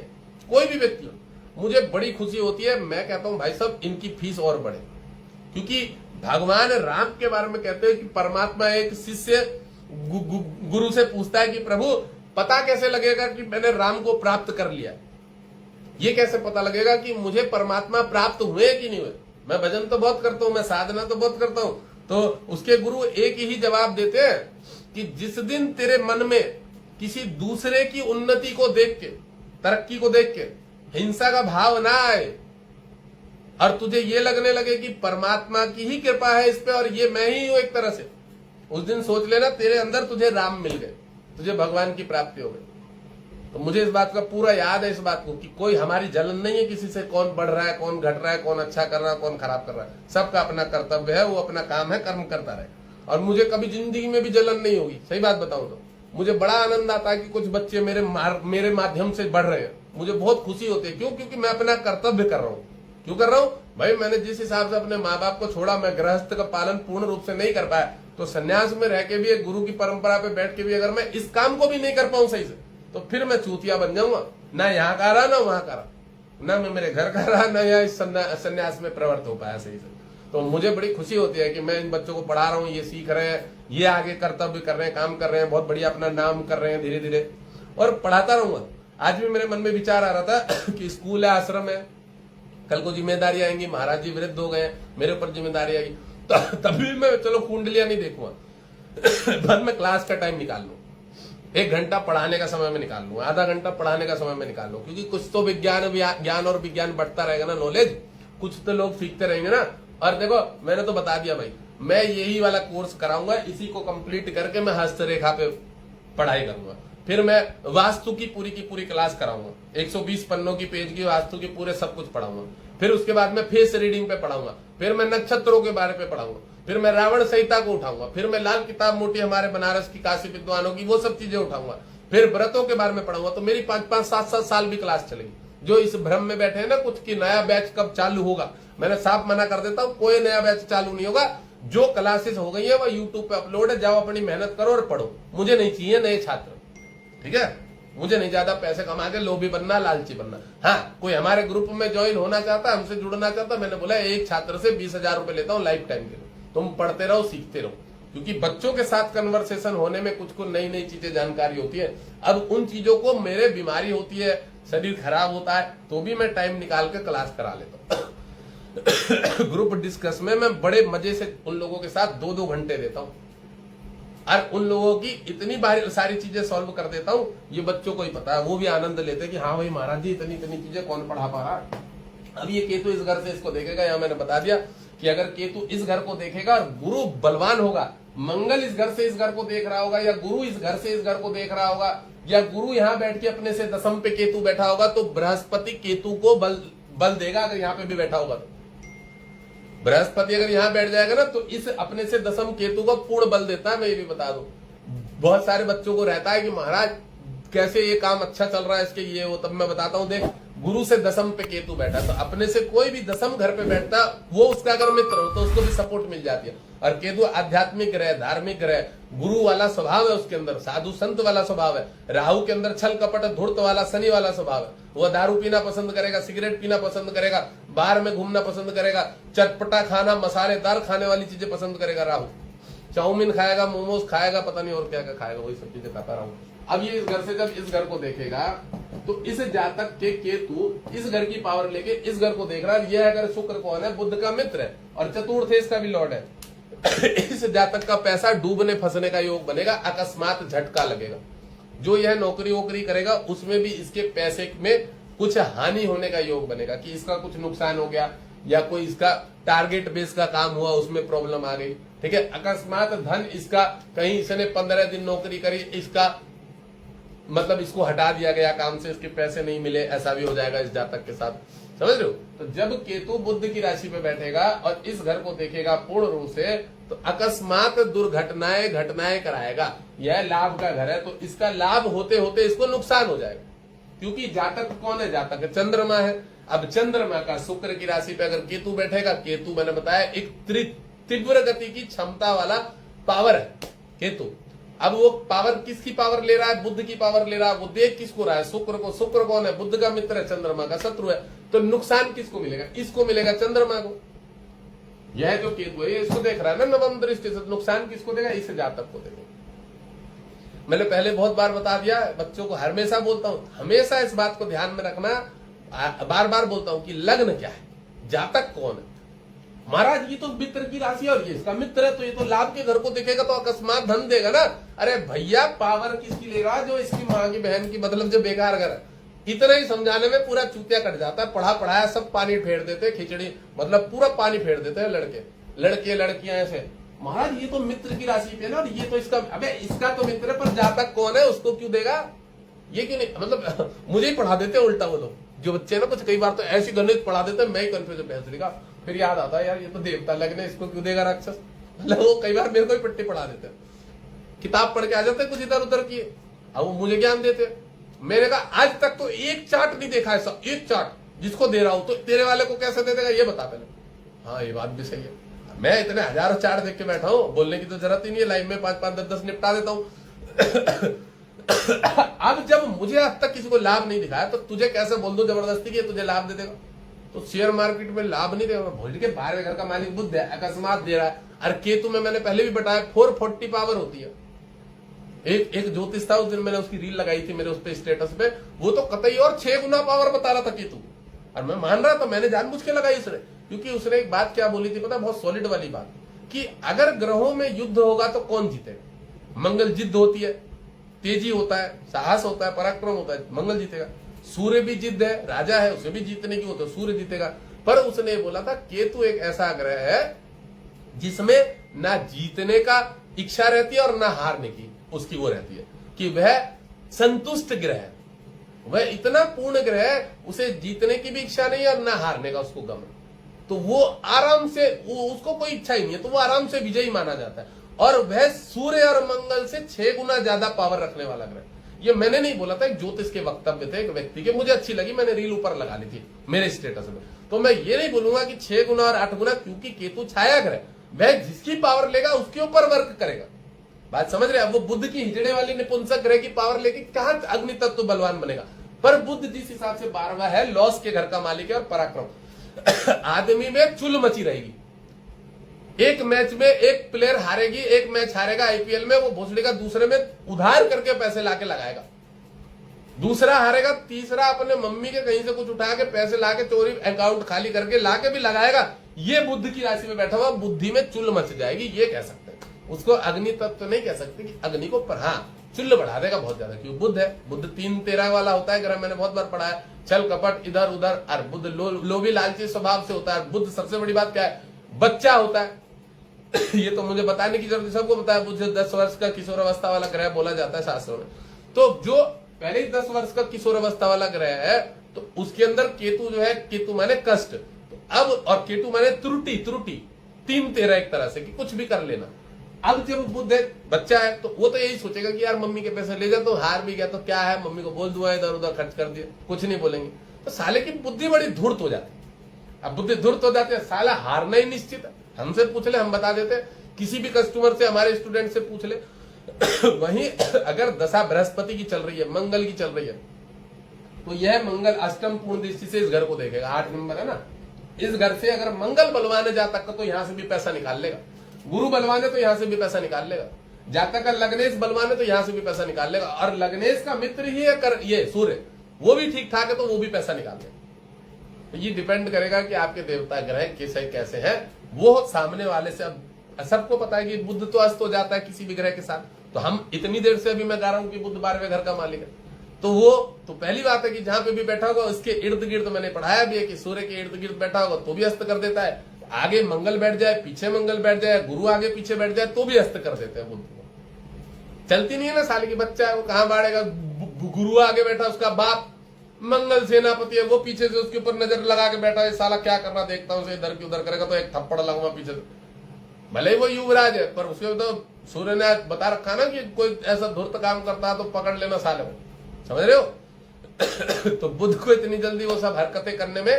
कोई भी व्यक्ति हो। मुझे बड़ी खुशी होती है, मैं कहता हूँ भाई साहब इनकी फीस और बढ़े, क्योंकि भगवान राम के बारे में कहते हैं कि परमात्मा एक शिष्य गुरु से पूछता है कि प्रभु पता कैसे लगेगा कि मैंने राम को प्राप्त कर लिया? ये कैसे पता लगेगा कि मुझे परमात्मा प्राप्त हुए कि नहीं हुए? मैं भजन तो बहुत करता हूं, मैं साधना तो बहुत करता हूं। तो उसके गुरु एक ही जवाब देते हैं कि जिस दिन तेरे मन में किसी दूसरे की उन्नति को देख के, तरक्की को देख के हिंसा का भाव ना आए, और तुझे ये लगने लगे कि परमात्मा की ही कृपा है इस पे और ये मैं ही हूं एक तरह से, उस दिन सोच लेना तेरे अंदर तुझे राम मिल गए, तुझे भगवान की प्राप्ति हो गई। तो मुझे इस बात का पूरा याद है, इस बात को कि कोई हमारी जलन नहीं है किसी से, कौन बढ़ रहा है, कौन घट रहा है, कौन अच्छा कर रहा है, कौन खराब कर रहा है। सबका अपना कर्तव्य है, वो अपना काम है, कर्म करता रहे। और मुझे कभी जिंदगी में भी जलन नहीं होगी। सही बात बताऊं तो मुझे बड़ा आनंद आता है कि कुछ बच्चे मेरे माध्यम से बढ़ रहे हैं, मुझे बहुत खुशी होती है। क्यों? क्योंकि मैं अपना कर्तव्य कर रहा हूँ। क्यों कर रहा हूँ भाई? मैंने जिस हिसाब से अपने माँ बाप को छोड़ा, मैं गृहस्थ का पालन पूर्ण रूप से नहीं कर पाया, तो सन्यास में रह के भी, एक गुरु की परंपरा पे बैठ के भी अगर मैं इस काम को भी नहीं कर पाऊं सही से, तो फिर मैं चूतिया बन जाऊंगा। ना यहाँ का रहा, ना वहां का रहा, ना मैं मेरे घर का रहा, ना यहाँ इस सन्यास में प्रवृत्त हो पाया सही से। तो मुझे बड़ी खुशी होती है कि मैं इन बच्चों को पढ़ा रहा हूँ, ये सीख रहे हैं, ये आगे कर्तव्य कर रहे हैं, काम कर रहे हैं, बहुत बढ़िया अपना नाम कर रहे हैं धीरे धीरे, और पढ़ाता रहूंगा। आज भी मेरे मन में विचार आ रहा था कि स्कूल है, आश्रम है, कल को जिम्मेदारी आएंगी, महाराज जी वृद्ध हो गए, मेरे ऊपर जिम्मेदारी आएगी, तो तभी मैं चलो कुंडलियां नहीं देखूंगा, बस मैं क्लास का टाइम निकाल लूं, 1 घंटा पढ़ाने का समय में निकाल लूं, आधा घंटा पढ़ाने का समय में निकाल लूं, क्योंकि कुछ तो ज्ञान और विज्ञान बढ़ता रहेगा ना, नॉलेज, कुछ तो लोग सीखते रहेंगे ना। और देखो मैंने तो बता दिया भाई, मैं यही वाला कोर्स कराऊंगा, इसी को कंप्लीट करके मैं हस्तरेखा पे पढ़ाई करूंगा, फिर मैं वास्तु की पूरी क्लास कराऊंगा, 120 पन्नों की पेज की वास्तु की पूरे सब कुछ पढ़ाऊंगा, फिर उसके बाद मैं फेस रीडिंग पे पढ़ाऊंगा, फिर मैं नक्षत्रों के बारे पे पढ़ाऊंगा, फिर मैं रावण संहिता को उठाऊंगा, फिर मैं लाल किताब मोटी हमारे बनारस की काशी विद्वानों की वो सब चीजें उठाऊंगा, फिर व्रतों के बारे में पढ़ाऊंगा। तो मेरी 5-5, 7-7 साल भी क्लास चलेगी। जो इस भ्रम में बैठे हैं ना कुछ कि नया बैच कब चालू होगा, मैंने साफ मना कर देता हूँ, कोई नया बैच चालू नहीं होगा। जो क्लासेस हो गई है वो यूट्यूब पे अपलोड है, जाओ अपनी मेहनत करो और पढ़ो, मुझे नहीं चाहिए नए छात्र, ठीक है। मुझे नहीं ज्यादा पैसे कमा के लोभी बनना, लालची बनना। हाँ, कोई हमारे ग्रुप में ज्वाइन होना चाहता, हमसे जुड़ना चाहता, मैंने बोला एक छात्र से 20,000 रुपए लेता हूँ लाइफ टाइम के लिए, तुम पढ़ते रहो, सीखते रहो, क्योंकि बच्चों के साथ कन्वर्सेशन होने में कुछ को नई नई चीजें जानकारी होती है। अब उन चीजों को, मेरे बीमारी होती है, शरीर खराब होता है, तो भी मैं टाइम निकाल के क्लास करा लेता हूँ। ग्रुप डिस्कस में मैं बड़े मजे से उन लोगों के साथ 2-2 घंटे देता हूँ और उन लोगों की इतनी सारी चीजें सॉल्व कर देता हूँ, ये बच्चों को ही पता है, वो भी आनंद लेते हैं कि हाँ भाई महाराज जी इतनी इतनी चीजें कौन पढ़ा पा रहा है। अब ये केतु इस घर से इसको देखेगा, यहाँ मैंने बता दिया कि अगर केतु इस घर को देखेगा और गुरु बलवान होगा, मंगल इस घर से इस घर को देख रहा होगा, या गुरु इस घर से इस घर को देख रहा होगा, या गुरु यहाँ बैठ के अपने से दशम पे केतु बैठा होगा, तो बृहस्पति केतु को बल देगा। अगर यहाँ पे भी बैठा होगा तो बृहस्पति अगर यहाँ बैठ जाएगा ना, तो इस अपने से दशम केतु को पूर्ण बल देता है। मैं ये भी बता दूं, बहुत सारे बच्चों को रहता है कि महाराज कैसे ये काम अच्छा चल रहा है इसके, ये वो, तब मैं बताता हूँ, देख गुरु से दशम पे केतु बैठा, तो अपने से कोई भी दशम घर पे बैठता, वो उसका अगर मित्र हो तो उसको भी सपोर्ट मिल जाती है। और केतु आध्यात्मिक रहे, धार्मिक रहे, गुरु वाला स्वभाव है उसके अंदर, साधु संत वाला स्वभाव है। राहु के अंदर छल कपट धूर्त वाला, शनि वाला स्वभाव है, वह दारू पीना पसंद करेगा, सिगरेट पीना पसंद करेगा, बाहर में घूमना पसंद करेगा, चटपटा खाना, मसालेदार खाने वाली चीजें पसंद करेगा राहु। चाउमीन खाएगा, मोमोज खाएगा, पता नहीं और क्या क्या खाएगा, वही सब चीजें खाता राहु। अब ये इस घर से जब इस घर को देखेगा, तो इस जातक के केतु इस घर की पावर लेके इस घर को देख रहा है। यह अगर शुक्र कौन है, बुध का मित्र है और चतुर्थ इसका भी लॉर्ड है। इस जातक का पैसा डूबने फंसने का योग बनेगा, अकस्मात झटका लगेगा। जो यह नौकरी वोकरी करेगा उसमें भी इसके पैसे में कुछ हानि होने का योग बनेगा, कि इसका कुछ नुकसान हो गया, या कोई इसका टारगेट बेस का काम हुआ उसमें प्रॉब्लम आ गई, ठीक है। अकस्मात धन इसका, कहीं इसने 15 दिन नौकरी करी, इसका मतलब इसको हटा दिया गया काम से, इसके पैसे नहीं मिले, ऐसा भी हो जाएगा इस जातक के साथ, समझ रहे हो। तो जब केतु बुध की राशि पे बैठेगा और इस घर को देखेगा पूर्ण रूप से, तो अकस्मात घटनाएं कराएगा। यह लाभ का घर है, तो इसका लाभ होते होते इसको नुकसान हो जाएगा, क्योंकि जातक कौन है, जातक है चंद्रमा है। अब चंद्रमा का शुक्र की राशि पे अगर केतु बैठेगा, केतु मैंने बताया एक तीव्र गति की क्षमता वाला पावर है केतु। अब वो पावर किसकी पावर ले रहा है, बुध की पावर ले रहा है। वो देख किसको रहा है, शुक्र को। शुक्र कौन है, बुध का मित्र है, चंद्रमा का शत्रु है। तो नुकसान किसको मिलेगा, इसको मिलेगा, चंद्रमा को। यह जो केतु है इसको देख रहा है ना नवम दृष्टि से, नुकसान किसको देगा, इस जातक को देगा। मैंने पहले बहुत बार बता दिया, बच्चों को हमेशा बोलता हूं, हमेशा इस बात को ध्यान में रखना, बार बार बोलता हूं कि लग्न क्या है, जातक कौन है। महाराज ये तो मित्र की राशि और ये इसका मित्र है, तो ये तो लाभ के घर को देखेगा तो अकस्मात धन देगा ना। अरे भैया पावर किसकी लेगा, जो इसकी माँ की बहन की, मतलब जो बेकार घर है। इतना ही समझाने में पूरा चूतिया कट जाता है। पढ़ा पढ़ाया सब पानी फेर देते, खिचड़ी मतलब पूरा पानी फेर देते हैं लड़के लड़कियां ऐसे। महाराज ये तो मित्र की राशि पे ना, और ये तो इसका, अबे इसका तो मित्र है, पर जातक कौन है उसको क्यों देगा, ये क्यों नहीं, मतलब मुझे ही पढ़ा देते उल्टा। वो लोग जो बच्चे ना कुछ कई बार तो ऐसी गणित पढ़ा देते, मैं ही कंफ्यूज भैंसड़ी का। फिर याद आता है यार ये तो देवता लगने, इसको क्यों देगा राक्षस। मतलब वो कई बार मेरे को ही पट्टी पढ़ा देते, किताब पढ़ के आ जाते कुछ इधर उधर की, अब वो मुझे ज्ञान देते। मैंने कहा आज तक तो एक चार्ट नहीं देखा ऐसा, एक चार्ट जिसको दे रहा हूं, तो तेरे वाले को कैसे दे देगा ये बता पहले। हाँ ये बात भी सही है, मैं इतने हजारों चार्ट देख के बैठा हूं, बोलने की तो जरूरत ही नहीं है, लाइव में 5-5, 10-10 निपटा देता हूं। अब जब मुझे अब तक किसी को लाभ नहीं दिखाया, तो तुझे कैसे बोल दो जबरदस्ती की तुझे लाभ दे देगा। तो शेयर मार्केट में लाभ नहीं देगा, भूल के बाहर घर का मालिक बुध है, अकस्मात दे रहा है। और केतु में मैंने पहले भी बताया 440 पावर होती है। एक ज्योतिष था, उस दिन मैंने उसकी रील लगाई थी मेरे उस पे स्टेटस पे, वो तो कतई और 6 गुना पावर बता रहा था केतु, और मैं मान रहा था, मैंने जानबूझ के लगाई उसने, क्योंकि उसने एक बात क्या बोली थी पता, बहुत सॉलिड वाली बात, कि अगर ग्रहों में युद्ध होगा तो कौन जीतेगा। मंगल जिद्द होती है, तेजी होता है, साहस होता है, पराक्रम होता है, मंगल जीतेगा। सूर्य भी जिद्द है, राजा है, उसे भी जीतने की होता है, सूर्य जीतेगा। पर उसने बोला था केतु एक ऐसा ग्रह है जिसमें ना जीतने का इच्छा रहती है और ना हारने की उसकी वो रहती है, कि वह संतुष्ट ग्रह है, वह इतना पूर्ण ग्रह है, उसे जीतने की भी इच्छा नहीं है और ना हारने का उसको गम। तो वो आराम से, उसको कोई इच्छा ही नहीं है, तो वो आराम से विजयी माना जाता है। और वह सूर्य और मंगल से 6 गुना ज्यादा पावर रखने वाला ग्रह। ये मैंने नहीं बोला था, एक ज्योतिष के वक्तव्य थे एक व्यक्ति के, मुझे अच्छी लगी, मैंने रील ऊपर लगा ली थी मेरे स्टेटस में। तो मैं ये नहीं बोलूंगा कि 6 गुना और 8 गुना, क्योंकि केतु छाया ग्रह, वह जिसकी पावर लेगा उसके ऊपर वर्क करेगा। बात समझ रहे हैं? वो बुद्ध की हिजड़े वाली निपुंसक ग्रह की पावर लेके कहां अग्नि तत्व बलवान बनेगा? पर बुद्ध जिस हिसाब से 12वां है, लॉस के घर का मालिक है और पराक्रम आदमी में चुल मची रहेगी। एक मैच में एक प्लेयर हारेगी, एक मैच हारेगा आईपीएल में, वो भोसड़ी का दूसरे में उधार करके पैसे लाके लगाएगा, दूसरा हारेगा, तीसरा अपने मम्मी के कहीं से कुछ उठा के पैसे लाके चोरी अकाउंट खाली करके लाके भी लगाएगा। ये बुद्ध की राशि में बैठा हुआ, बुद्धि में चुल मच जाएगी, ये कह सकते हैं। उसको अग्नि तत्व तो नहीं कह सकते कि अग्नि को, पर हाँ चुल्ल बढ़ा देगा बहुत ज्यादा, क्योंकि बुद्ध है। बुद्ध 3-13 वाला होता है ग्रह, मैंने बहुत बार पढ़ा है। छल कपट इधर उधर, और बुद्ध लोभी लालची स्वभाव से होता है। बुद्ध सबसे बड़ी बात क्या है? बच्चा होता है। ये तो मुझे बताने की जरूरत, सबको बताया। बुद्ध 10 वर्ष का किशोरावस्था वाला ग्रह बोला जाता है शास्त्रों में। तो जो पहले ही 10 वर्ष का किशोरावस्था वाला ग्रह है, तो उसके अंदर केतु जो है, केतु माने कष्ट, तो अब, और केतु माने त्रुटि, 3-13 एक तरह से कि कुछ भी कर लेना। अब जब बुद्ध बच्चा है, तो वो तो यही सोचेगा कि यार मम्मी के पैसे ले जा, तो हार भी गया तो क्या है, मम्मी को बोल दूंगा इधर उधर खर्च कर दिया, कुछ नहीं बोलेंगे। तो साले की बुद्धि बड़ी धूर्त हो जाती है। अब बुद्धि धूर्त हो जाती है, साला हारना ही निश्चित है। हमसे पूछ ले, हम बता देते। किसी भी कस्टमर से, हमारे स्टूडेंट से पूछ ले। वहीं अगर दशा बृहस्पति की चल रही है, मंगल की चल रही है, तो यह मंगल अष्टम पूर्ण दृष्टि से इस घर को देखेगा। 8 नंबर है ना, इस घर से अगर मंगल बलवान है जातक का, तो यहां से भी पैसा निकाल लेगा। गुरु बलवान है तो यहां से भी पैसा निकाल लेगा। जातक का लग्नेश बलवान है तो यहां से भी पैसा निकाल लेगा। और लग्नेश का मित्र ही है ये सूर्य, वो भी ठीक ठाक है तो वो भी पैसा निकाल लेगा। तो ये डिपेंड करेगा कि आपके देवता ग्रह कैसे हैं। वो सामने वाले से, अब सबको पता है कि बुद्ध तो अस्त हो जाता है किसी भी ग्रह के साथ। तो हम इतनी देर से अभी मैं गा रहा हूं कि बुद्ध 12वें घर का मालिक है, तो वो तो पहली बात है कि जहां पे भी बैठा होगा उसके इर्द गिर्द, मैंने पढ़ाया भी है कि सूर्य के इर्द गिर्द बैठा होगा तो भी अस्त कर देता है। आगे मंगल बैठ जाए, पीछे मंगल बैठ जाए, गुरु आगे पीछे बैठ जाए, तो भी अस्त कर देते हैं बुद्ध को। चलती नहीं है ना, साल की बच्चा है, वो कहां बाढ़ेगा। गुरु आगे बैठा, उसका बाप मंगल सेनापति है, वो पीछे से उसके ऊपर नजर लगा के बैठा है, साला क्या करना देखता हूं, इधर की उधर करेगा तो एक थप्पड़ लगूंगा पीछे से। भले ही वो युवराज है, पर उसके तो सूर्य ने बता रखा ना कि कोई ऐसा धूर्त काम करता है तो पकड़ लेना साले को, समझ रहे हो। तो बुद्ध को इतनी जल्दी वो सब हरकतें करने में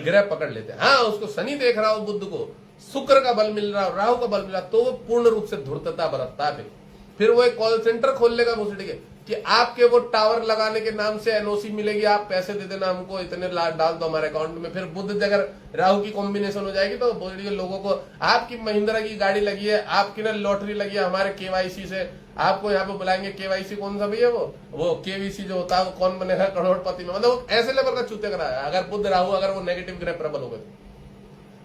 ग्रह पकड़ लेते हैं। हाँ, उसको शनि देख रहा हो, बुद्ध को शुक्र का बल मिल रहा हो, राहु का बल मिल रहा, तो वो पूर्ण रूप से धूर्तता बरतता है। फिर वो एक कॉल सेंटर खोल लेगा भोसड़ी के कि आपके वो टावर लगाने के नाम से एनओसी मिलेगी, आप पैसे दे देना हमको, इतने डाल दो हमारे अकाउंट में। फिर बुद्ध अगर राहु की कॉम्बिनेशन हो जाएगी तो भोसड़ी के लोगों को, आपकी महिंद्रा की गाड़ी लगी है, आपकी ना लॉटरी लगी है हमारे केवाईसी से, आपको यहाँ पे बुलाएंगे। केवाईसी कौन सा भैया? वो केवीसी जो होता है, वो कौन बनेगा करोड़पति में, मतलब ऐसे लेवल का चूते करा है। अगर बुद्ध राहु अगर वो नेगेटिव ग्रह प्रबल हो गए,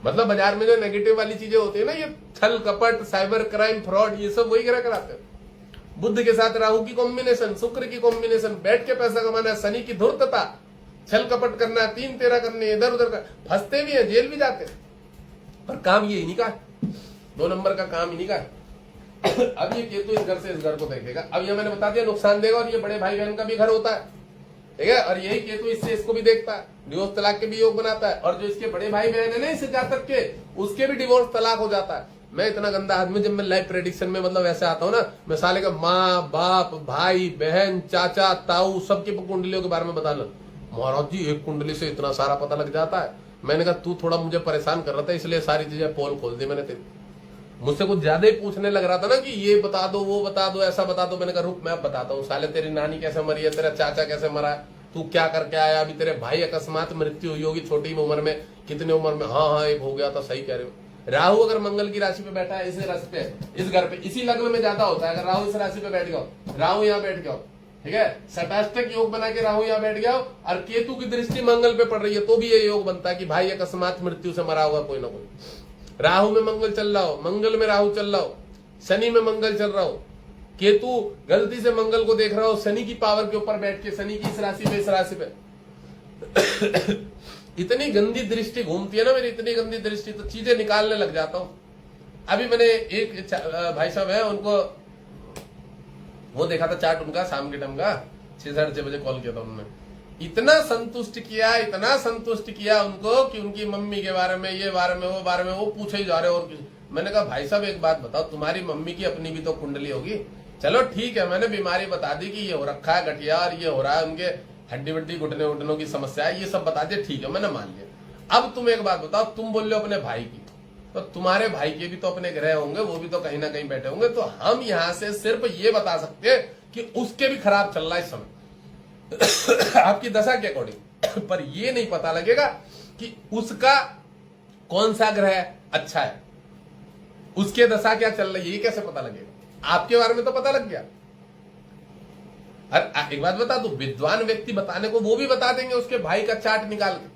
मतलब बाजार में जो नेगेटिव वाली चीजें होती है ना, ये छल कपट, साइबर क्राइम, फ्रॉड, ये सब वही ग्रह कराते हैं। बुद्ध के साथ राहु की कॉम्बिनेशन, शुक्र की कॉम्बिनेशन, बैठ के पैसा कमाना, शनि की धूर्तता, छल कपट करना, 3-13 करने, इधर उधर कर, फंसते भी हैं, जेल भी जाते हैं, पर काम ये इन्हीं का है। 2 नंबर का काम इन्हीं का है। अब ये केतु इस घर से इस घर को देखेगा। अब ये मैंने बता दिया नुकसान देगा, और ये बड़े भाई बहन का भी घर होता है, ठीक है। और यही केतु इससे इसको भी देखता है, डिवोर्स तलाक के भी योग बनाता है। और जो इसके बड़े भाई बहन है ना इस जातक के, उसके भी डिवोर्स तलाक हो जाता है। मैं इतना गंदा आदमी, जब मैं लाइव प्रेडिक्शन में मतलब ऐसे आता हूँ ना, मैं साले का माँ बाप, भाई बहन, चाचा ताऊ सबकी कुंडलियों के बारे में बताना। महाराज जी एक कुंडली से इतना सारा पता लग जाता है। मैंने कहा तू थोड़ा मुझे परेशान कर रहा था, इसलिए सारी चीजें पोल खोल दी मैंने तेरी। मुझसे कुछ ज्यादा ही पूछने लग रहा था ना कि ये बता दो, वो बता दो, ऐसा बता दो। मैंने कहा रुक मैं बताता हूँ, साले तेरी नानी कैसे मरी है, तेरा चाचा कैसे मरा है, तू क्या करके आया, अभी तेरे भाई अकस्मात मृत्यु हुई होगी छोटी उम्र में, कितनी उम्र में, हाँ एक हो गया था, सही कह रहे हो। राहु अगर मंगल की राशि पे बैठा है, इस राशि पे, इस घर पे, इसी लग्न में ज्यादा होता है। अगर राहु इस राशि पे बैठ गया, राहु यहाँ बैठ गया, ठीक है, सटाष्टक योग बना के राहु यहाँ बैठ गया, और केतु की दृष्टि मंगल पे पड़ रही है, तो भी ये योग बनता है कि भाई अकस्मात मृत्यु से मरा हुआ कोई ना कोई। राहु में मंगल चल रहा हो, मंगल में राहु चल रहा हो, शनि में मंगल चल रहा हो, केतु गलती से मंगल को देख रहा हो, शनि की पावर के ऊपर बैठ के, शनि की इस राशि पे, इस राशि पे इतनी गंदी दृष्टि घूमती है ना मेरी, इतनी गंदी दृष्टि, तो चीजें निकालने लग जाता हूं। अभी मैंने एक भाई साहब है, उनको वो देखा था चार्ट उनका शाम के टाइम का, 6-6:30 बजे कॉल किया था उन्होंने। इतना संतुष्ट किया, इतना संतुष्ट किया उनको कि उनकी मम्मी के बारे में, ये बारे में, वो बारे में, वो पूछे ही जा रहे। और मैंने कहा भाई साहब एक बात बताओ, तुम्हारी मम्मी की अपनी भी तो कुंडली होगी, चलो ठीक है, मैंने बीमारी बता दी कि ये हो रखा है गठिया, और ये हो रहा है, उनके हड्डी वड्डी घुटने उठनों की समस्या है, ये सब बता दिया, ठीक है मैंने मान लिया। अब तुम एक बात बताओ, तुम बोल रहे हो अपने भाई की, तो तुम्हारे भाई के भी तो अपने ग्रह होंगे, वो भी तो कहीं ना कहीं बैठे होंगे। तो हम यहां से सिर्फ ये बता सकते हैं कि उसके भी खराब चल रहा है इस समय आपकी दशा के अकॉर्डिंग। पर ये नहीं पता लगेगा कि उसका कौन सा ग्रह अच्छा है, उसके दशा क्या चल रही है, ये कैसे पता लगेगा? आपके बारे में तो पता लग गया। एक बात बता दो, विद्वान व्यक्ति बताने को वो भी बता देंगे उसके भाई का चार्ट निकाल के।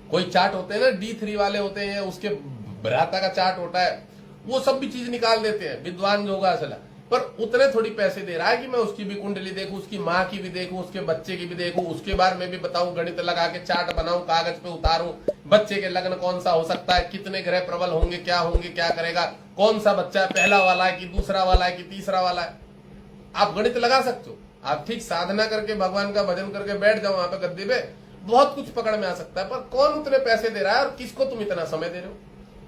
कोई चार्ट होते हैं ना D3 वाले होते हैं, उसके भ्राता का चार्ट होता है, वो सब भी चीज निकाल देते हैं विद्वान जो होगा असल। पर उतने थोड़ी पैसे दे रहा है कि मैं उसकी भी कुंडली देखूं, उसकी माँ की भी देखूं, उसके बच्चे की भी देखूं, उसके बारे में भी बताऊं, गणित लगा के चार्ट बनाऊं, कागज पे उतारूं, बच्चे के लग्न कौन सा हो सकता है, कितने ग्रह प्रबल होंगे, क्या करेगा, कौन सा बच्चा पहला वाला है कि दूसरा वाला है कि तीसरा वाला है। आप गणित लगा सकते हो। आप ठीक साधना करके भगवान का भजन करके बैठ जाओ वहां पे गद्दी पे, बहुत कुछ पकड़ में आ सकता है। पर कौन उतने पैसे दे रहा है और किसको तुम इतना समय दे रहे हो?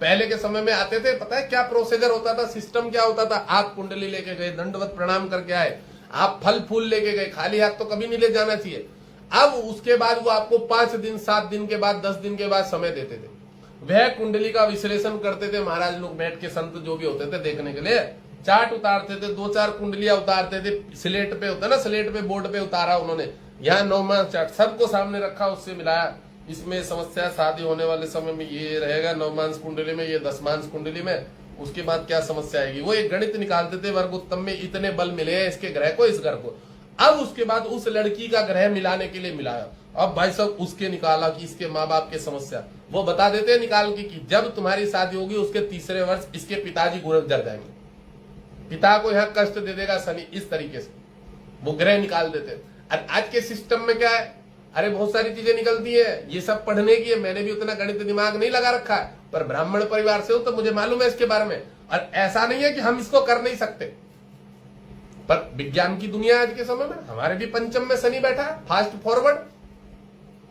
पहले के समय में आते थे, पता है क्या प्रोसीजर होता था, सिस्टम क्या होता था? आप कुंडली लेके गए, दंडवत प्रणाम करके आए, आप फल फूल लेके गए, खाली हाथ तो कभी नहीं ले जाना चाहिए। अब उसके बाद वो आपको 5 दिन 7 दिन के बाद 10 दिन के बाद समय देते थे, वह कुंडली का विश्लेषण करते थे। महाराज लोग बैठ के, संत जो भी होते थे देखने के लिए, चार्ट उतारते थे, 2-4 कुंडलियां उतारते थे, स्लेट पे होता ना, स्लेट पे बोर्ड पे उतारा उन्होंने, यहाँ 9 मास चार्ट सबको सामने रखा, उससे मिलाया, इसमें समस्या शादी होने वाले समय में ये रहेगा 9 मांस कुंडली में, ये 10 मांस कुंडली में, उसके बाद क्या समस्या आएगी। वो एक गणित निकालते थे, वर्ग उत्तम में इतने बल मिले हैं इसके ग्रह को, इस ग्रह को। अब उसके बाद उस लड़की का ग्रह मिलाने के लिए मिलाया, अब भाई साहब उसके निकाला कि इसके माँ बाप की समस्या, वो बता देते हैं निकाल के कि जब तुम्हारी शादी होगी उसके 3रे वर्ष इसके पिताजी गुजर जाएंगे, पिता को यहाँ कष्ट दे देगा शनि, इस तरीके से वो ग्रह निकाल देते हैं। और आज के सिस्टम में क्या है, अरे बहुत सारी चीजें निकलती है, ये सब पढ़ने की है, मैंने भी उतना गणित दिमाग नहीं लगा रखा है, पर ब्राह्मण परिवार से हूं तो मुझे मालूम है इसके बारे में। और ऐसा नहीं है कि हम इसको कर नहीं सकते, पर विज्ञान की दुनिया आज के समय में, हमारे भी पंचम में शनि बैठा है, फास्ट फॉरवर्ड,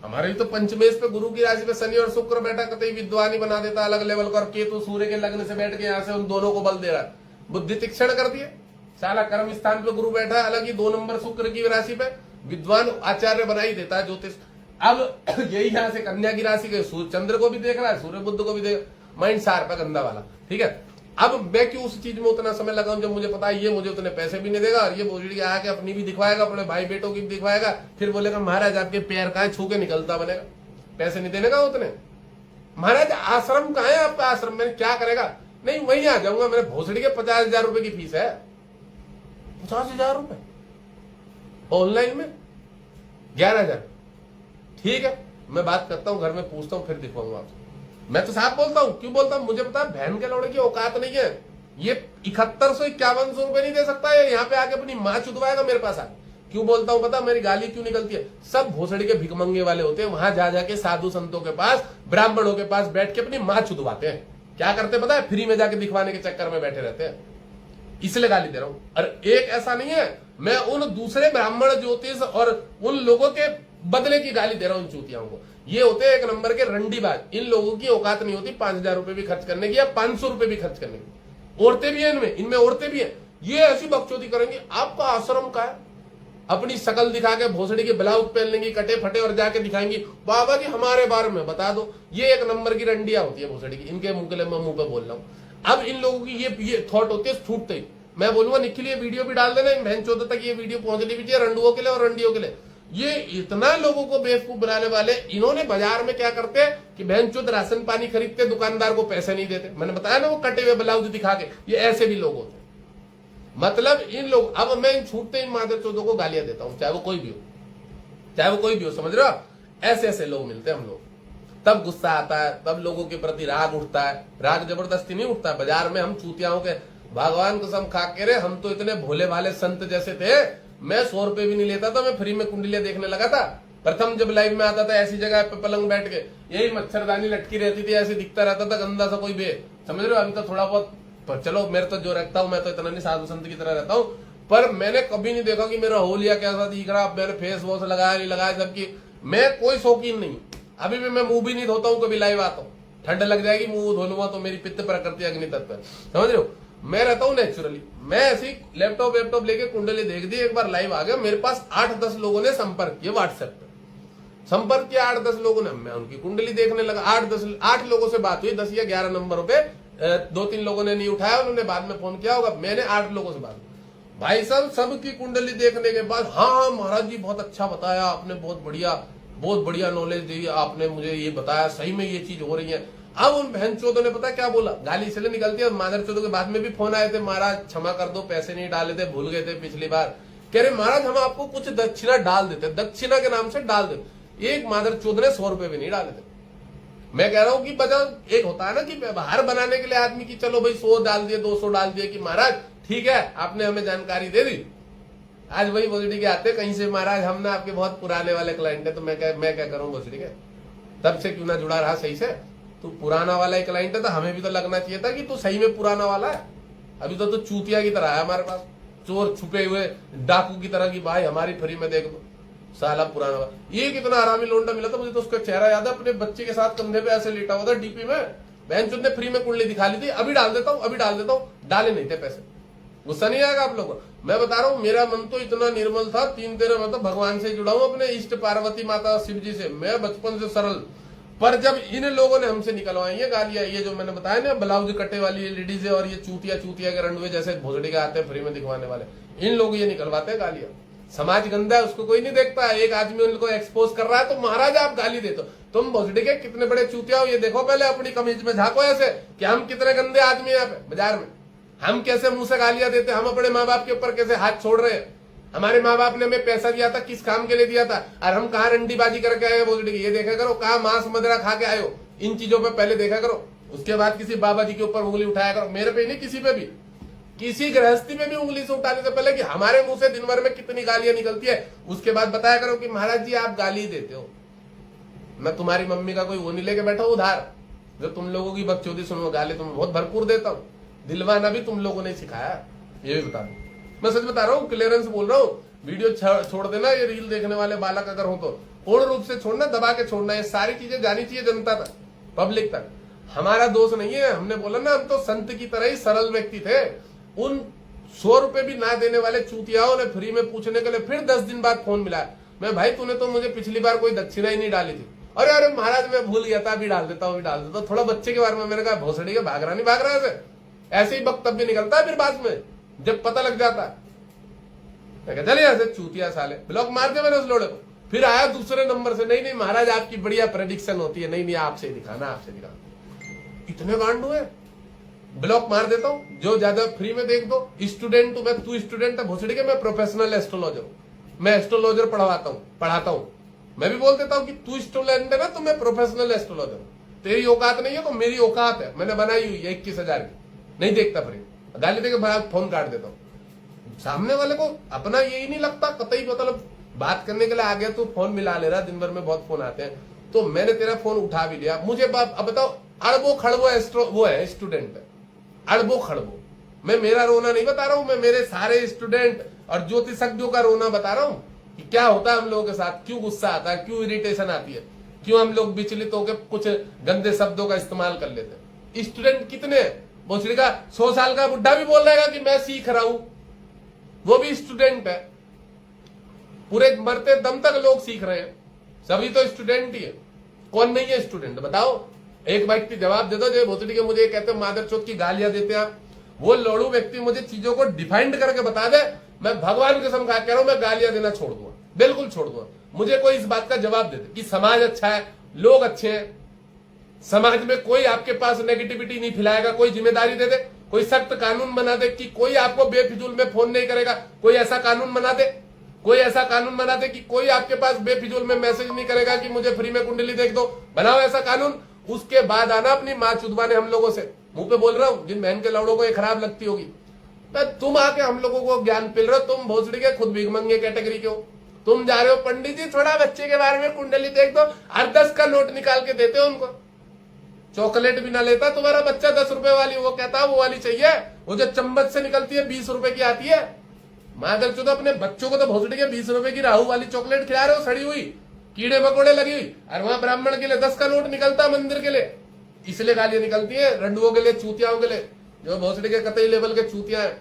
हमारे भी तो पंचमेश पे गुरु की राशि पे शनि और शुक्र बैठा, कतई विद्वानी बना देता अलग लेवल का, और केतु सूर्य के लग्न से बैठ के यहाँ से उन दोनों को बल दे रहा है, बुद्धि तीक्ष्ण कर दिए। साला कर्म स्थान पे गुरु बैठा है, अलग ही 2 नंबर शुक्र की राशि पे, विद्वान आचार्य बना ही देता है ज्योतिष। अब यही यहाँ से कन्या की राशि के चंद्र को भी देख रहा है, सूर्य बुद्ध को भी देख, माइंड शार्प है गंदा वाला, ठीक है। अब मैं क्यों उस चीज में उतना समय लगाऊं जब मुझे पता है ये मुझे उतने पैसे भी नहीं देगा, और ये बोझड़ी आके अपनी भी दिखवाएगा, अपने भाई बेटों की भी दिखवाएगा, फिर बोलेगा महाराज आपके पैर कहाँ छू के निकलता बनेगा, पैसे नहीं देने का उतने। महाराज आश्रम कहाँ है आपका, आश्रम में क्या करेगा? नहीं वहीं आ जाऊंगा, मेरे भोसड़ी के 50,000 रुपए की फीस है, 50,000 रुपए ऑनलाइन में 11,000, ठीक है मैं बात करता हूँ घर में, पूछता हूँ, फिर दिखवाऊंगा आपको। मैं तो साफ बोलता हूँ, क्यों बोलता हूँ, मुझे पता है बहन के लौड़े की औकात नहीं है, ये 7151 रुपए नहीं दे सकता है, यहाँ पे आके अपनी माँ चुदवाएगा मेरे पास आके। क्यों बोलता हूँ पता, मेरी गाली क्यों निकलती है? सब भोसड़ी के भिकमंगे वाले होते हैं, वहां जा जाके साधु संतों के पास, ब्राह्मणों के पास बैठ के अपनी माँ चुदवाते हैं। क्या करते पता है? फ्री में जाके दिखवाने के चक्कर में बैठे रहते हैं, इसलिए गाली दे रहा हूं। और एक ऐसा नहीं है, मैं उन दूसरे ब्राह्मण ज्योतिष और उन लोगों के बदले की गाली दे रहा हूं, चूतियाओं को। ये होते हैं 1 नंबर के रंडीबाज, इन लोगों की औकात नहीं होती 5,000 रुपए भी खर्च करने की या 500 रुपए भी खर्च करने की। औरतें भी है इनमें औरतें भी है, ये ऐसी बकचोदी करेंगी। आपका आश्रम का है, अपनी शकल दिखा के भोसड़ी के ब्लाउज पहन लेंगी कटे फटे और जाके दिखाएंगी बाबा जी हमारे बारे में बता दो। ये 1 नंबर की रंडिया होती है भोसड़ी की, इनके मुंह के लिए मैं मुंह पे बोल रहा हूँ। अब इन लोगों की ये थॉट होती है फूटते ही। मैं बोलूंगा निखिल ये वीडियो भी डाल देना, बहन चौदह तक ये वीडियो पहुंचनी भी चाहिए, रंडुओं के लिए और रंडियों के लिए। ये इतना लोगों को बेवकूफ बनाने वाले, इन्होंने बाजार में क्या करते हैं कि बहन चौद राशन पानी खरीदते, दुकानदार को पैसे नहीं देते। मैंने बताया ना वो कटे हुए ब्लाउज दिखा के, ये ऐसे भी लोग होते हैं। मतलब इन लोग, अब मैं इन छूटते इन मादर चौदों को गालियां देता हूं, चाहे वो कोई भी हो, समझ रहे हो? ऐसे ऐसे लोग मिलते हैं हम लोग, तब गुस्सा आता है, तब लोगों के प्रति राग उठता है। राग जबरदस्ती नहीं उठता है, बाजार में हम चूतियाओं के भगवान कसम खा के रे, हम तो इतने भोले भाले संत जैसे थे, मैं 100 रुपए भी नहीं लेता था, मैं फ्री में कुंडलियां देखने लगा था। प्रथम जब लाइव में आता था ऐसी जगह पे पलंग बैठ के, यही मच्छरदानी लटकी रहती थी, ऐसे दिखता रहता था गंदा सा कोई बे, समझ रहे हो? अभी तो थोड़ा बहुत, पर चलो मेरे तो जो रखता हूँ, मैं तो इतना नहीं साधु संत की तरह रहता हूँ, पर मैंने कभी नहीं देखा कि मेरा होलिया कैसा दिख रहा, मैंने फेस वॉश लगाया नहीं लगाया, जबकि मैं कोई शौकीन नहीं। अभी भी मैं मुंह भी नहीं धोता हूँ, कभी लाइव आता हूँ, ठंड लग जाएगी मुंह धो लूंगा तो मेरी पित्त प्रकृति अग्नि तत्व, समझ रहे हो? मैं रहता हूँ नेचुरली। मैं ऐसी लैपटॉप लेके कुंडली देख दी, एक बार लाइव आ गया, मेरे पास 8-10 लोगों ने संपर्क किया व्हाट्सएप पे, संपर्क किया 8-10 लोगों ने, मैं उनकी कुंडली देखने लगा। 8 लोगों से बात हुई, 10 या 11 नंबरों पे 2-3 लोगों ने नहीं उठाया, उन्होंने बाद में फोन किया होगा। मैंने 8 लोगों से बात, भाई साहब सबकी कुंडली देखने के बाद, हाँ महाराज जी बहुत अच्छा बताया आपने, बहुत बढ़िया नॉलेज दी आपने, मुझे ये बताया सही में ये चीज हो रही है। अब उन बहन चौधों ने पता क्या बोला, गाली इसलिए निकलती है। मादर चौधों के बाद में भी फोन आए थे, महाराज क्षमा कर दो, पैसे नहीं डाले थे, भूल गए थे पिछली बार। कह रहे महाराज हम आपको कुछ दक्षिणा डाल देते, दक्षिणा के नाम से डाल देते। एक मादर चौध ने 100 रुपए भी नहीं डाले थे। मैं कह रहा हूं कि बजा, एक होता है ना कि व्यवहार बनाने के लिए आदमी की, चलो भाई 100 डाल दिए, 200 डाल दिए कि महाराज ठीक है आपने हमें जानकारी दे दी। आज वही भोसड़ी के आते कहीं से, महाराज हम ना आपके बहुत पुराने वाले क्लाइंट है। तो मैं क्या करूं भोसड़ी के, तब से क्यों ना जुड़ा रहा सही से। तू पुराना वाला एक क्लाइंट है तो हमें भी तो लगना चाहिए था कि तू सही में पुराना वाला है। अभी तो चूतिया की तरह है हमारे पास, चोर छुपे हुए डाकू की तरह की, भाई हमारी फ्री में देख दो साला पुराना वाला। ये कितना आरामी लोंडा मिला था मुझे, तो उसका चेहरा याद है, अपने बच्चे के साथ कंधे पे ऐसे लेटा हुआ था डीपी में। बहन चुद ने फ्री में कुंडली दिखा ली थी, अभी डाल देता हूँ, डाले नहीं थे पैसे। गुस्सा नहीं आएगा आप लोगों को, मैं बता रहा हूँ। मेरा मन तो इतना निर्मल था, 3-13 मतलब भगवान से जुड़ा हूं, अपने इष्ट पार्वती माता शिव जी से। मैं बचपन से सरल, पर जब इन लोगों ने हमसे निकलवाई है गालियां, ये जो मैंने बताया ना ब्लाउज कटे वाली लेडीज और ये चूतिया के रंडवे जैसे भोसड़ी के आते हैं फ्री में दिखवाने वाले, इन लोग ये निकलवाते हैं गालियां। समाज गंदा है, उसको कोई नहीं देखता है। एक आदमी उनको एक्सपोज कर रहा है तो महाराज आप गाली देते हो। तुम भोसड़ी के कितने बड़े चूतिया हो, ये देखो पहले अपनी कमीज में झांको ऐसे कि हम कितने गंदे आदमी है यहाँ पे बाजार में। हम कैसे मुंह से गालियां देते, हम अपने माँ बाप के ऊपर कैसे हाथ छोड़ रहे हैं। हमारे माँ बाप ने हमें पैसा दिया था, किस काम के लिए दिया था, और हम कहाँ रंडीबाजी करके आए भोसड़ी की, ये देखा करो। कहाँ मांस मदरा खा के आए हो, इन चीजों पे पहले देखा करो, उसके बाद किसी बाबा जी के ऊपर उंगली उठाया करो। मेरे पे नहीं, किसी पे भी, किसी गृहस्थी में भी उंगली से उठाने से पहले कि हमारे मुंह से दिन भर में कितनी गालियां निकलती है, उसके बाद बताया करो कि महाराज जी आप गाली देते हो। मैं तुम्हारी मम्मी का कोई वो नहीं लेके बैठा उधार, जो तुम लोगों की बकचोदी सुनो। गाली तुम बहुत भरपूर देता हूँ, दिलवाना भी तुम लोगों ने सिखाया, ये भी बता दो। मैं सच बता रहा हूँ, क्लियरेंस बोल रहा हूँ। वीडियो छोड़ देना, ये रील देखने वाले बालक अगर हो तो पूर्ण रूप से छोड़ना, दबा के छोड़ना। ये सारी चीजें जानी चाहिए जनता तक, पब्लिक तक। हमारा दोष नहीं है, हमने बोला ना, हम तो संत की तरह ही सरल व्यक्ति थे। उन 100 रुपए भी ना देने वाले चूतियाओं ने फ्री में पूछने के लिए फिर 10 दिन बाद फोन मिला, मैं भाई तूने तो मुझे पिछली बार कोई दक्षिणा ही नहीं डाली थी। अरे महाराज मैं भूल गया था, अभी डाल देता हूँ। थोड़ा बच्चे के बारे में मैंने कहा, भोसड़ी के भाग रहा नहीं भाग रहा है, ऐसे ही वक्तव्य निकलता है फिर बाद में जब पता लग जाता है। चलिए ऐसे चूतिया साले, ब्लॉक मार दिया मैंने उस लोड़े को। फिर आया दूसरे नंबर से, नहीं महाराज आपकी बढ़िया प्रेडिक्शन होती है, नहीं आपसे दिखाना। इतने गांड हुए, ब्लॉक मार देता हूं। जो ज्यादा फ्री में देख दो, स्टूडेंट हूं मैं, तू स्टूडेंट है भोसड़ी के, मैं प्रोफेशनल एस्ट्रोलॉजर हूं, मैं एस्ट्रोलॉजर पढ़ाता हूं। मैं भी बोल देता हूं कि तू स्टूडेंट है ना, तो मैं प्रोफेशनल एस्ट्रोलॉजर हूं। तेरी औकात नहीं है तो मेरी औकात है, मैंने बनाई हुई 21,000 की, नहीं देखता फ्री, गाली देके फोन काट देता हूं। सामने वाले को अपना यही नहीं लगता कतई, मतलब बात करने के लिए आ गया तो फोन मिला ले रहा, दिन भर में बहुत फोन आते हैं, तो मैंने तेरा फोन उठा भी लिया। मुझे अब बताओ, अड़बो खड़बो वो है स्टूडेंट है, अड़बो खड़बो। मैं मेरा रोना नहीं बता रहा हूं, मैं मेरे सारे स्टूडेंट और ज्योतिषज्ञों का रोना बता रहा हूं कि क्या होता है हम लोगों के साथ, क्यों गुस्सा आता है, क्यों इरिटेशन आती है, क्यों हम लोग विचलित होकर कुछ गंदे शब्दों का इस्तेमाल कर लेते हैं। स्टूडेंट कितने, भोसड़ी का 100 साल का बुढ़ा भी बोल रहेगा कि मैं सीख रहा हूं, वो भी स्टूडेंट है। पूरे मरते दम तक लोग सीख रहे हैं, सभी तो स्टूडेंट ही है। कौन नहीं है स्टूडेंट बताओ, एक व्यक्ति जवाब दे दो। जो भोसड़ी के मुझे कहते हैं मादरचोद की गालियां देते हैं, वो लोड़ू व्यक्ति मुझे चीजों को डिफाइंड करके बता दे, मैं भगवान की कसम खा कह रहा हूं, मैं गालियां देना छोड़ दूंगा, बिल्कुल छोड़ दूंगा। मुझे कोई इस बात का जवाब दे दे कि समाज अच्छा है, लोग अच्छे हैं, समाज में कोई आपके पास नेगेटिविटी नहीं फैलाएगा, कोई जिम्मेदारी दे दे, कोई सख्त कानून बना दे कि कोई आपको बेफिजूल में फोन नहीं करेगा, कोई ऐसा कानून बना दे, कोई ऐसा कानून बना दे कि कोई आपके पास बेफिजूल में मैसेज नहीं करेगा कि मुझे फ्री में कुंडली देख दो। बनाओ ऐसा कानून, उसके बाद आना अपनी माँ चुदवाने हम लोगों से। मुंह पे बोल रहा हूं, जिन बहन के लौड़ों को ये खराब लगती होगी, तो तुम आके हम लोगों को ज्ञान पिल रहे हो। तुम भोसड़ी के खुद भीखमंगे कैटेगरी के हो। तुम जा रहे हो पंडित जी थोड़ा बच्चे के बारे में कुंडली देख दो, 8-10 का नोट निकाल के देते हो उनको, चॉकलेट भी ना लेता तुम्हारा बच्चा 10 रुपए वाली, वो कहता है वो वाली चाहिए, वो जो चम्मच से निकलती है 20 रुपए की आती है। मादर चौदह अपने बच्चों को तो भोसड़ी के 20 रुपए की राहु वाली चॉकलेट खिला रहे हो, सड़ी हुई, कीड़े मकोड़े लगी हुई, और वहां ब्राह्मण के लिए 10 का नोट निकलता है मंदिर के लिए। इसलिए गालियां निकलती है रंडुओं के लिए, चूतियाओं के लिए, जो भोसड़ी के कतई लेवल के चूतिया है।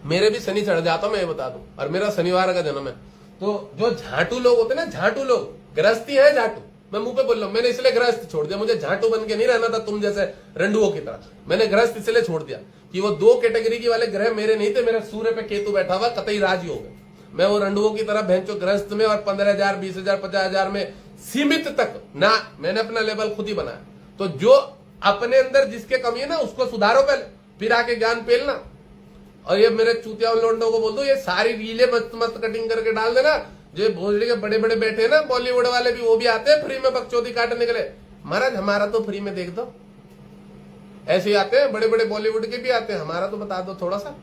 मेरे भी शनि चढ़ जाता मैं ये बता दूं, और मेरा शनिवार का जन्म है। तो जो झाटू लोग होते हैं ना, झाटू लोग, गृहस्थी है झाटू, मैं मुंह पे बोल रहा हूं। मैंने इसलिए गृहस्थ छोड़ दिया, मुझे झाटू बन के नहीं रहना था तुम जैसे रंडुओं की तरह। मैंने गृहस्थ इसलिए छोड़ दिया कि वो 2 कैटेगरी की वाले ग्रह मेरे नहीं थे। मेरे सूर्य पे केतु बैठा हुआ, कतई राजयोग है। मैं वो रंडुओं की तरह भैंचो गृहस्थ में और 15,000 20,000 50,000 में सीमित तक ना, मैंने अपना लेवल खुद ही बनाया। तो जो अपने अंदर जिसके कमी है ना उसको सुधारो पहले, फिर आके ज्ञान पेलना। और ये मेरे चूतिया लोंडों को बोल दो, ये सारी रीले मस्त मस्त कटिंग करके डाल देना। जो भोसड़ी के बड़े बड़े बैठे ना बॉलीवुड वाले भी, वो भी आते हैं फ्री में बकचोदी काटने के लिए। महाराज हमारा तो फ्री में देख दो, ऐसे ही आते हैं बड़े बड़े बॉलीवुड के भी आते हैं, हमारा तो बता दो थोड़ा सा।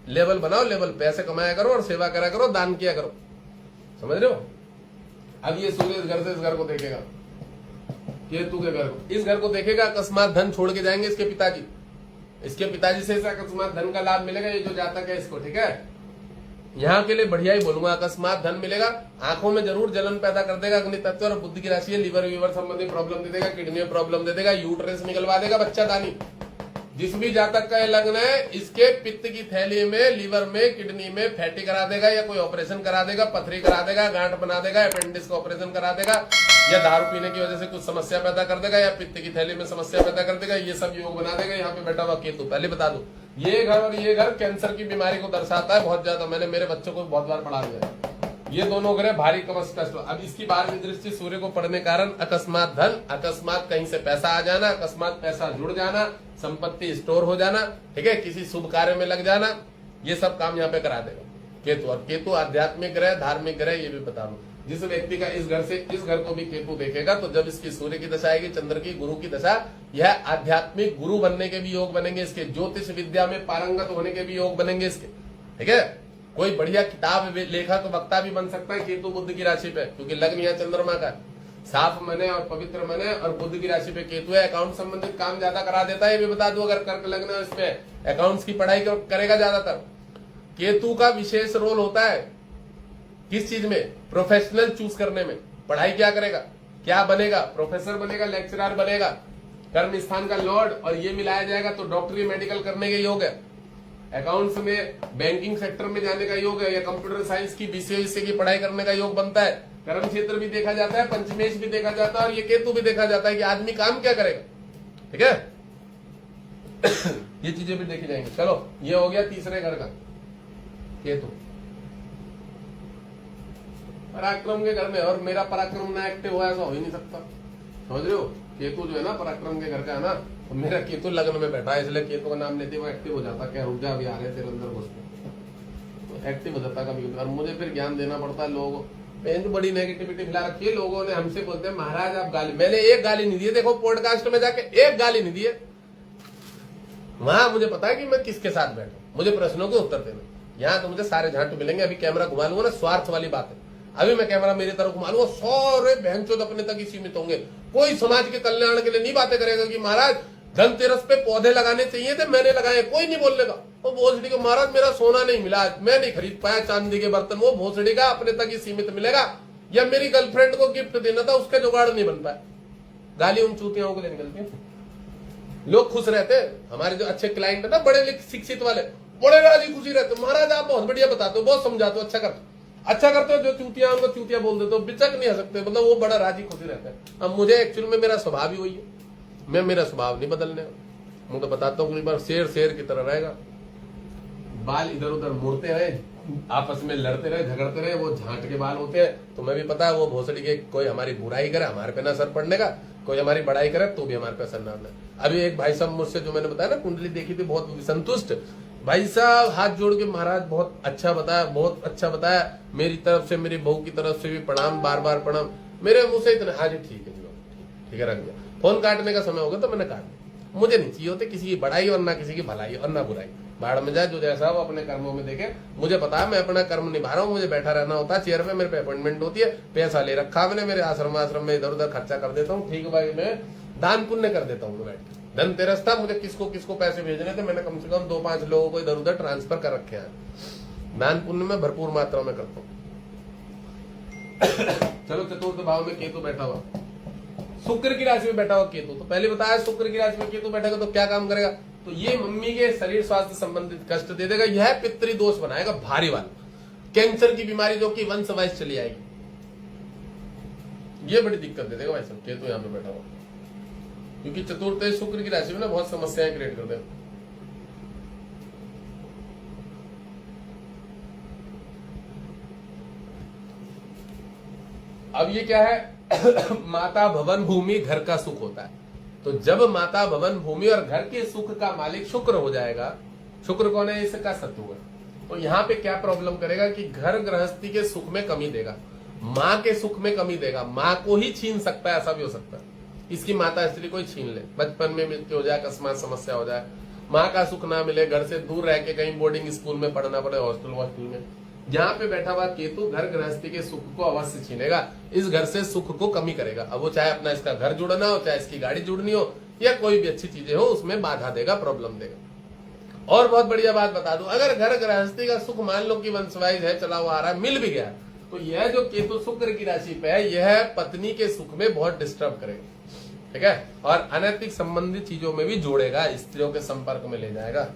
लेवल बनाओ, लेवल पैसे कमाया करो और सेवा करा करो, दान किया करो, समझ रहे हो। अब ये सूर्य इस घर से इस घर को देखेगा, केतु के घर को, इस घर को देखेगा, अकस्मात धन छोड़ के जाएंगे इसके पिताजी। इसके पिताजी से अकस्मात धन का लाभ मिलेगा, ये जो जातक है इसको, ठीक है। यहाँ के लिए बढ़िया ही बोलूंगा, अकस्मात धन मिलेगा। आंखों में जरूर जलन पैदा कर देगा, अग्नि तत्व और बुद्धि की राशि है, लीवर वीवर संबंधी प्रॉब्लम दे देगा, किडनी में प्रॉब्लम दे देगा, यूट्रस निकलवा देगा, बच्चा दानी। जिस भी जातक का लग्न है, इसके पित्त की थैली में, लीवर में, किडनी में फैटी करा देगा, या कोई ऑपरेशन करा देगा, पथरी करा देगा, गांठ बना देगा, अपेंडिक्स का ऑपरेशन करा देगा, या दारू पीने की वजह से कुछ समस्या पैदा कर देगा, या पित्त की थैली में समस्या पैदा कर देगा, ये सब योग बना देगा। यहाँ पे बैठा हुआ केतु, पहले बता दो, ये घर और ये घर कैंसर की बीमारी को दर्शाता है बहुत ज्यादा। मैंने मेरे बच्चों को बहुत बार पढ़ा दिया, ये दोनों ग्रह भारी कष्ट। अब इसकी 12वीं दृष्टि सूर्य को पड़ने कारण अकस्मात धन, अकस्मात कहीं से पैसा आ जाना, अकस्मात पैसा जुड़ जाना, संपत्ति स्टोर हो जाना, ठीक है, किसी शुभ कार्य में लग जाना, ये सब काम यहाँ पे करा देगा केतु। और केतु आध्यात्मिक ग्रह, धार्मिक ग्रह, ये भी बता दो। जिस व्यक्ति का इस घर से इस घर को भी केतु देखेगा, तो जब इसकी सूर्य की दशा आएगी, चंद्र की, गुरु की दशा, यह आध्यात्मिक गुरु बनने के भी योग बनेंगे इसके, ज्योतिष विद्या में पारंगत होने के भी योग बनेंगे इसके, ठीक है। कोई बढ़िया किताब लेखा तो वक्ता भी बन सकता है केतु बुध की राशि पे, क्योंकि लग्न यहाँ चंद्रमा का साफ मने और पवित्र मने, और बुध की राशि पे केतु है। अकाउंट संबंधित काम ज्यादा करा देता है, ये भी बता दूं। अगर कर्क लग्न है इसमें अकाउंट्स की पढ़ाई करेगा ज्यादातर। केतु का विशेष रोल होता है किस चीज में, प्रोफेशनल चूज करने में। पढ़ाई क्या करेगा, क्या बनेगा, प्रोफेसर बनेगा, लेक्चरर बनेगा, कर्म स्थान का लॉर्ड, और ये मिलाया जाएगा तो डॉक्टरी मेडिकल करने के योग है। अकाउंट्स में बैंकिंग सेक्टर में जाने का योग है, या कंप्यूटर साइंस की बीसीए की पढ़ाई करने का योग बनता है। कर्म क्षेत्र भी देखा जाता है, पंचमेश भी देखा जाता है, और ये केतु भी देखा जाता है कि आदमी काम क्या करेगा, ठीक है। ये चीजें भी देखी जाएंगी। चलो, ये हो गया तीसरे घर का केतु, पराक्रम के घर में। और मेरा पराक्रम ना एक्टिव हुआ ऐसा हो ही नहीं सकता, समझ रहे हो। केतु जो है ना पराक्रम के घर का है ना, तो मेरा केतु लग्न में बैठा है, इसलिए केतु का नाम लेते वो एक्टिव हो जाता। क्या रुक जा, अभी आ रहे तेरे अंदर घुस के, एक्टिव हो जाता कभी। और मुझे फिर ज्ञान देना पड़ता है लोगों को। बड़ी नेगेटिविटी फैला रखी है लोगों ने, हमसे बोलते हैं महाराज आप गाली। मैंने एक गाली नहीं दी, देखो पॉडकास्ट में जाके एक गाली नहीं दी है। वहां मुझे पता है कि मैं किसके साथ बैठा, मुझे प्रश्नों के उत्तर देना। यहाँ तो मुझे सारे झांट मिलेंगे। अभी कैमरा घुमा लूंगा ना, स्वार्थ वाली बात है। अभी मैं कैमरा मेरी तरफ घुमा लूंगा, सारे बहनचोद अपने तक ही सीमित होंगे। कोई समाज के कल्याण के लिए नहीं बातें करेगा कि महाराज धनतेरस पे पौधे लगाने चाहिए थे, मैंने लगाए। कोई नहीं बोलने का। वो भोसड़ी को महाराज मेरा सोना नहीं मिला, मैं नहीं खरीद पाया चांदी के बर्तन, वो भोसड़ी का अपने तक ही सीमित मिलेगा। या मेरी गर्लफ्रेंड को गिफ्ट देना था, उसका जुगाड़ नहीं बन पाया। गाली उन चूतियों को निकलती है। लोग खुश रहते हैं, हमारे जो अच्छे क्लाइंट है ना, बड़े शिक्षित वाले, बड़े राजी खुशी रहते। महाराज आप बहुत बढ़िया बताते हो, बहुत समझाते हो, अच्छा करते हो। जो चूतिया उनको चूतिया बोल देते हो, बिचक नहीं आ सकते, मतलब वो बड़ा राजी खुशी रहता है। अब मुझे एक्चुअल में मेरा स्वभाव ही वही है, मैं मेरा स्वभाव नहीं बदलने। मैं तो बताता हूँ, बार शेर की तरह रहेगा, बाल इधर उधर मुड़ते रहे, आपस में लड़ते रहे, झगड़ते रहे। वो झांट के बाल होते हैं, तुम्हें भी पता है। वो भोसड़ी के कोई हमारी बुराई करे हमारे पे ना असर पड़ने का, कोई हमारी बड़ाई करे तो भी हमारे पे असर ना आना। अभी एक भाई साहब मुझसे, जो मैंने बताया ना कुंडली देखी थी, बहुत संतुष्ट भाई साहब, हाथ जोड़ के महाराज बहुत अच्छा बताया, बहुत अच्छा बताया। मेरी तरफ से, मेरी बहू की तरफ से भी प्रणाम, बार बार प्रणाम। मेरे मुंह से इतना, हाँ जी ठीक है जी, ठीक है, रख दिया। फोन काटने का समय होगा तो मैंने काट दिया। मुझे नहीं चाहिए होते किसी की बड़ाई, और ना किसी की भलाई, और ना बुराई। बाढ़ में जाए जो जैसा वो अपने कर्मों में देखे। मुझे पता है मैं अपना कर्म निभा रहा हूँ, मुझे बैठा रहना होता है चेयर पे, मेरे पे अपॉइंटमेंट होती है, पैसा ले रखा मैंने, मेरे आश्रम में इधर उधर खर्चा कर देता हूँ। ठीक भाई, मैं दान पुण्य कर देता हूँ। बैठ धनतेरस था, मुझे किसको पैसे भेजने थे, मैंने कम से कम 2-5 लोगों को इधर उधर ट्रांसफर कर रखे हैं। दान पुण्य में भरपूर मात्रा में करता हूँ। चलो, चतुर्थ भाव में केतु बैठा हुआ, शुक्र की राशि में बैठा हुआ केतु। तो पहले बताया शुक्र की राशि में केतु बैठेगा तो क्या काम करेगा, तो ये मम्मी के शरीर स्वास्थ्य संबंधित कष्ट दे देगा। यह पितृ दोष बनाएगा भारी वाला। कैंसर की बीमारी जो कि वंशवाइज चली आएगी। ये बड़ी दिक्कत दे देगा भाई साहब केतु यहाँ पे बैठा हुआ, क्योंकि चतुर्थ शुक्र की राशि में ना बहुत समस्याएं क्रिएट कर देगा। अब ये क्या है माता भवन भूमि घर का सुख होता है। तो जब माता भवन भूमि और घर के सुख का मालिक शुक्र हो जाएगा, शुक्र कौन है, इसका शत्रु है, तो यहाँ पे क्या प्रॉब्लम करेगा कि घर गृहस्थी के सुख में कमी देगा, माँ के सुख में कमी देगा, माँ को ही छीन सकता है, ऐसा भी हो सकता है इसकी माता स्त्री कोई छीन ले, बचपन में मृत्यु हो जाए, अकस्मात समस्या हो जाए, माँ का सुख ना मिले, घर से दूर रह के कहीं बोर्डिंग स्कूल में पढ़ना पड़े, हॉस्टल में। यहाँ पे बैठा हुआ केतु घर गृहस्थी के सुख को अवश्य छीनेगा, इस घर से सुख को कमी करेगा। अब वो चाहे अपना इसका घर जुड़ना हो, चाहे इसकी गाड़ी जुड़नी हो, या कोई भी अच्छी चीजें हो, उसमें बाधा देगा, प्रॉब्लम देगा। और बहुत बढ़िया बात बता दूं, अगर घर गृहस्थी का सुख मान लो कि वंशवाइज है, चला हुआ आ रहा है, मिल भी गया, तो यह जो केतु शुक्र की राशि पे है, यह पत्नी के सुख में बहुत डिस्टर्ब करेगा, ठीक है, और अनैतिक संबंधित चीजों में भी जोड़ेगा, स्त्रियों के संपर्क में ले जाएगा।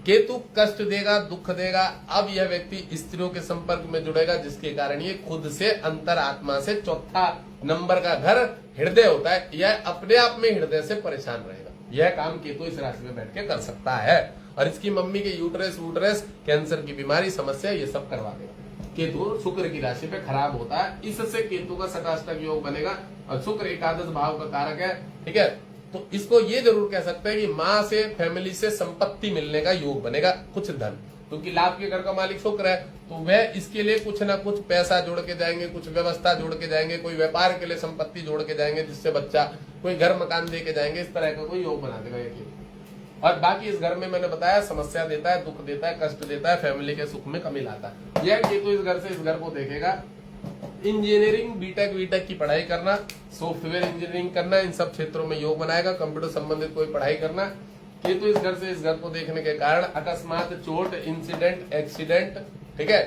केतु कष्ट देगा, दुख देगा। अब यह व्यक्ति स्त्रियों के संपर्क में जुड़ेगा, जिसके कारण ये खुद से अंतर आत्मा से चौथा नंबर का घर हृदय होता है, यह अपने आप में हृदय से परेशान रहेगा। यह काम केतु इस राशि में बैठ के कर सकता है, और इसकी मम्मी के यूट्रस वूट्रस कैंसर की बीमारी समस्या ये सब करवा देगा। केतु शुक्र की राशि पे खराब होता है, इससे केतु का षटाष्टक योग बनेगा, और शुक्र एकादश भाव का कारक है, ठीक है। तो इसको ये जरूर कह सकते हैं कि माँ से, फैमिली से संपत्ति मिलने का योग बनेगा, कुछ धन, क्योंकि लाभ के घर का मालिक शुक्र है, तो वह इसके लिए कुछ ना कुछ पैसा जोड़ के जाएंगे, कुछ व्यवस्था जोड़ के जाएंगे, कोई व्यापार के लिए संपत्ति जोड़ के जाएंगे, जिससे बच्चा कोई घर मकान दे के जाएंगे, इस तरह का कोई योग बना देगा ये। और बाकी इस घर में मैंने बताया समस्या देता है, दुख देता है, कष्ट देता है, फैमिली के सुख में कमी लाता है। यह केतु इस घर से इस घर को देखेगा। इंजीनियरिंग, बीटेक वीटेक की पढ़ाई करना, सॉफ्टवेयर इंजीनियरिंग करना, इन सब क्षेत्रों में योग बनाएगा। कंप्यूटर संबंधित कोई पढ़ाई करना, केतु इस घर से इस घर को देखने के कारण अकस्मात चोट, इंसिडेंट, एक्सीडेंट, ठीक है,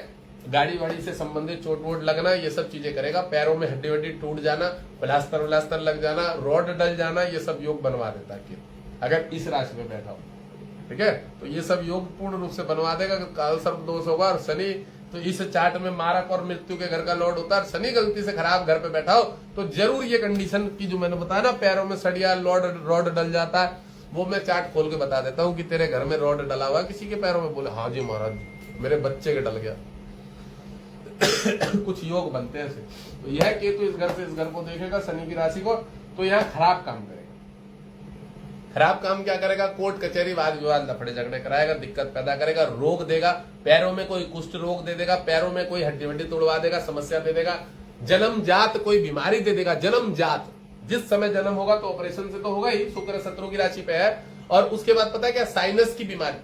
गाड़ी वाड़ी से संबंधित चोट वोट लगना, ये सब चीजें करेगा। पैरों में हड्डी वड्डी टूट जाना, प्लास्टर व्लास्टर लग जाना, रॉड डल जाना, ये सब योग बनवा देता है केतु अगर इस राशि में बैठा हो, ठीक है। तो ये सब योग पूर्ण रूप से बनवा देगा। काल सर्प दोष होगा, और शनि तो इस चार्ट में मारक और मृत्यु के घर का लॉर्ड होता है। शनि गलती से खराब घर पे बैठा हो तो जरूर ये कंडीशन की जो मैंने बताया ना, पैरों में सड़िया रॉड डल जाता है, वो मैं चार्ट खोल के बता देता हूँ कि तेरे घर में रॉड डला हुआ, किसी के पैरों में बोले हाँ जी महाराज मेरे बच्चे के डल गया कुछ योग बनते हैं ऐसे। तो यह केतु इस घर से इस घर को देखेगा, शनि की राशि को, तो यह खराब काम करेगा। खराब काम क्या करेगा, कोर्ट कचहरी वाद विवाद लफड़े झगड़े कराएगा, दिक्कत पैदा करेगा, रोग देगा, पैरों में कोई कुष्ठ रोग दे देगा, पैरों में कोई हड्डी वड्डी तोड़वा देगा, समस्या दे देगा, जन्मजात कोई बीमारी दे देगा। जन्मजात जिस समय जन्म होगा तो ऑपरेशन से तो होगा ही, शुक्र शत्रु की राशि पे है। और उसके बाद पता है क्या, साइनस की बीमारी,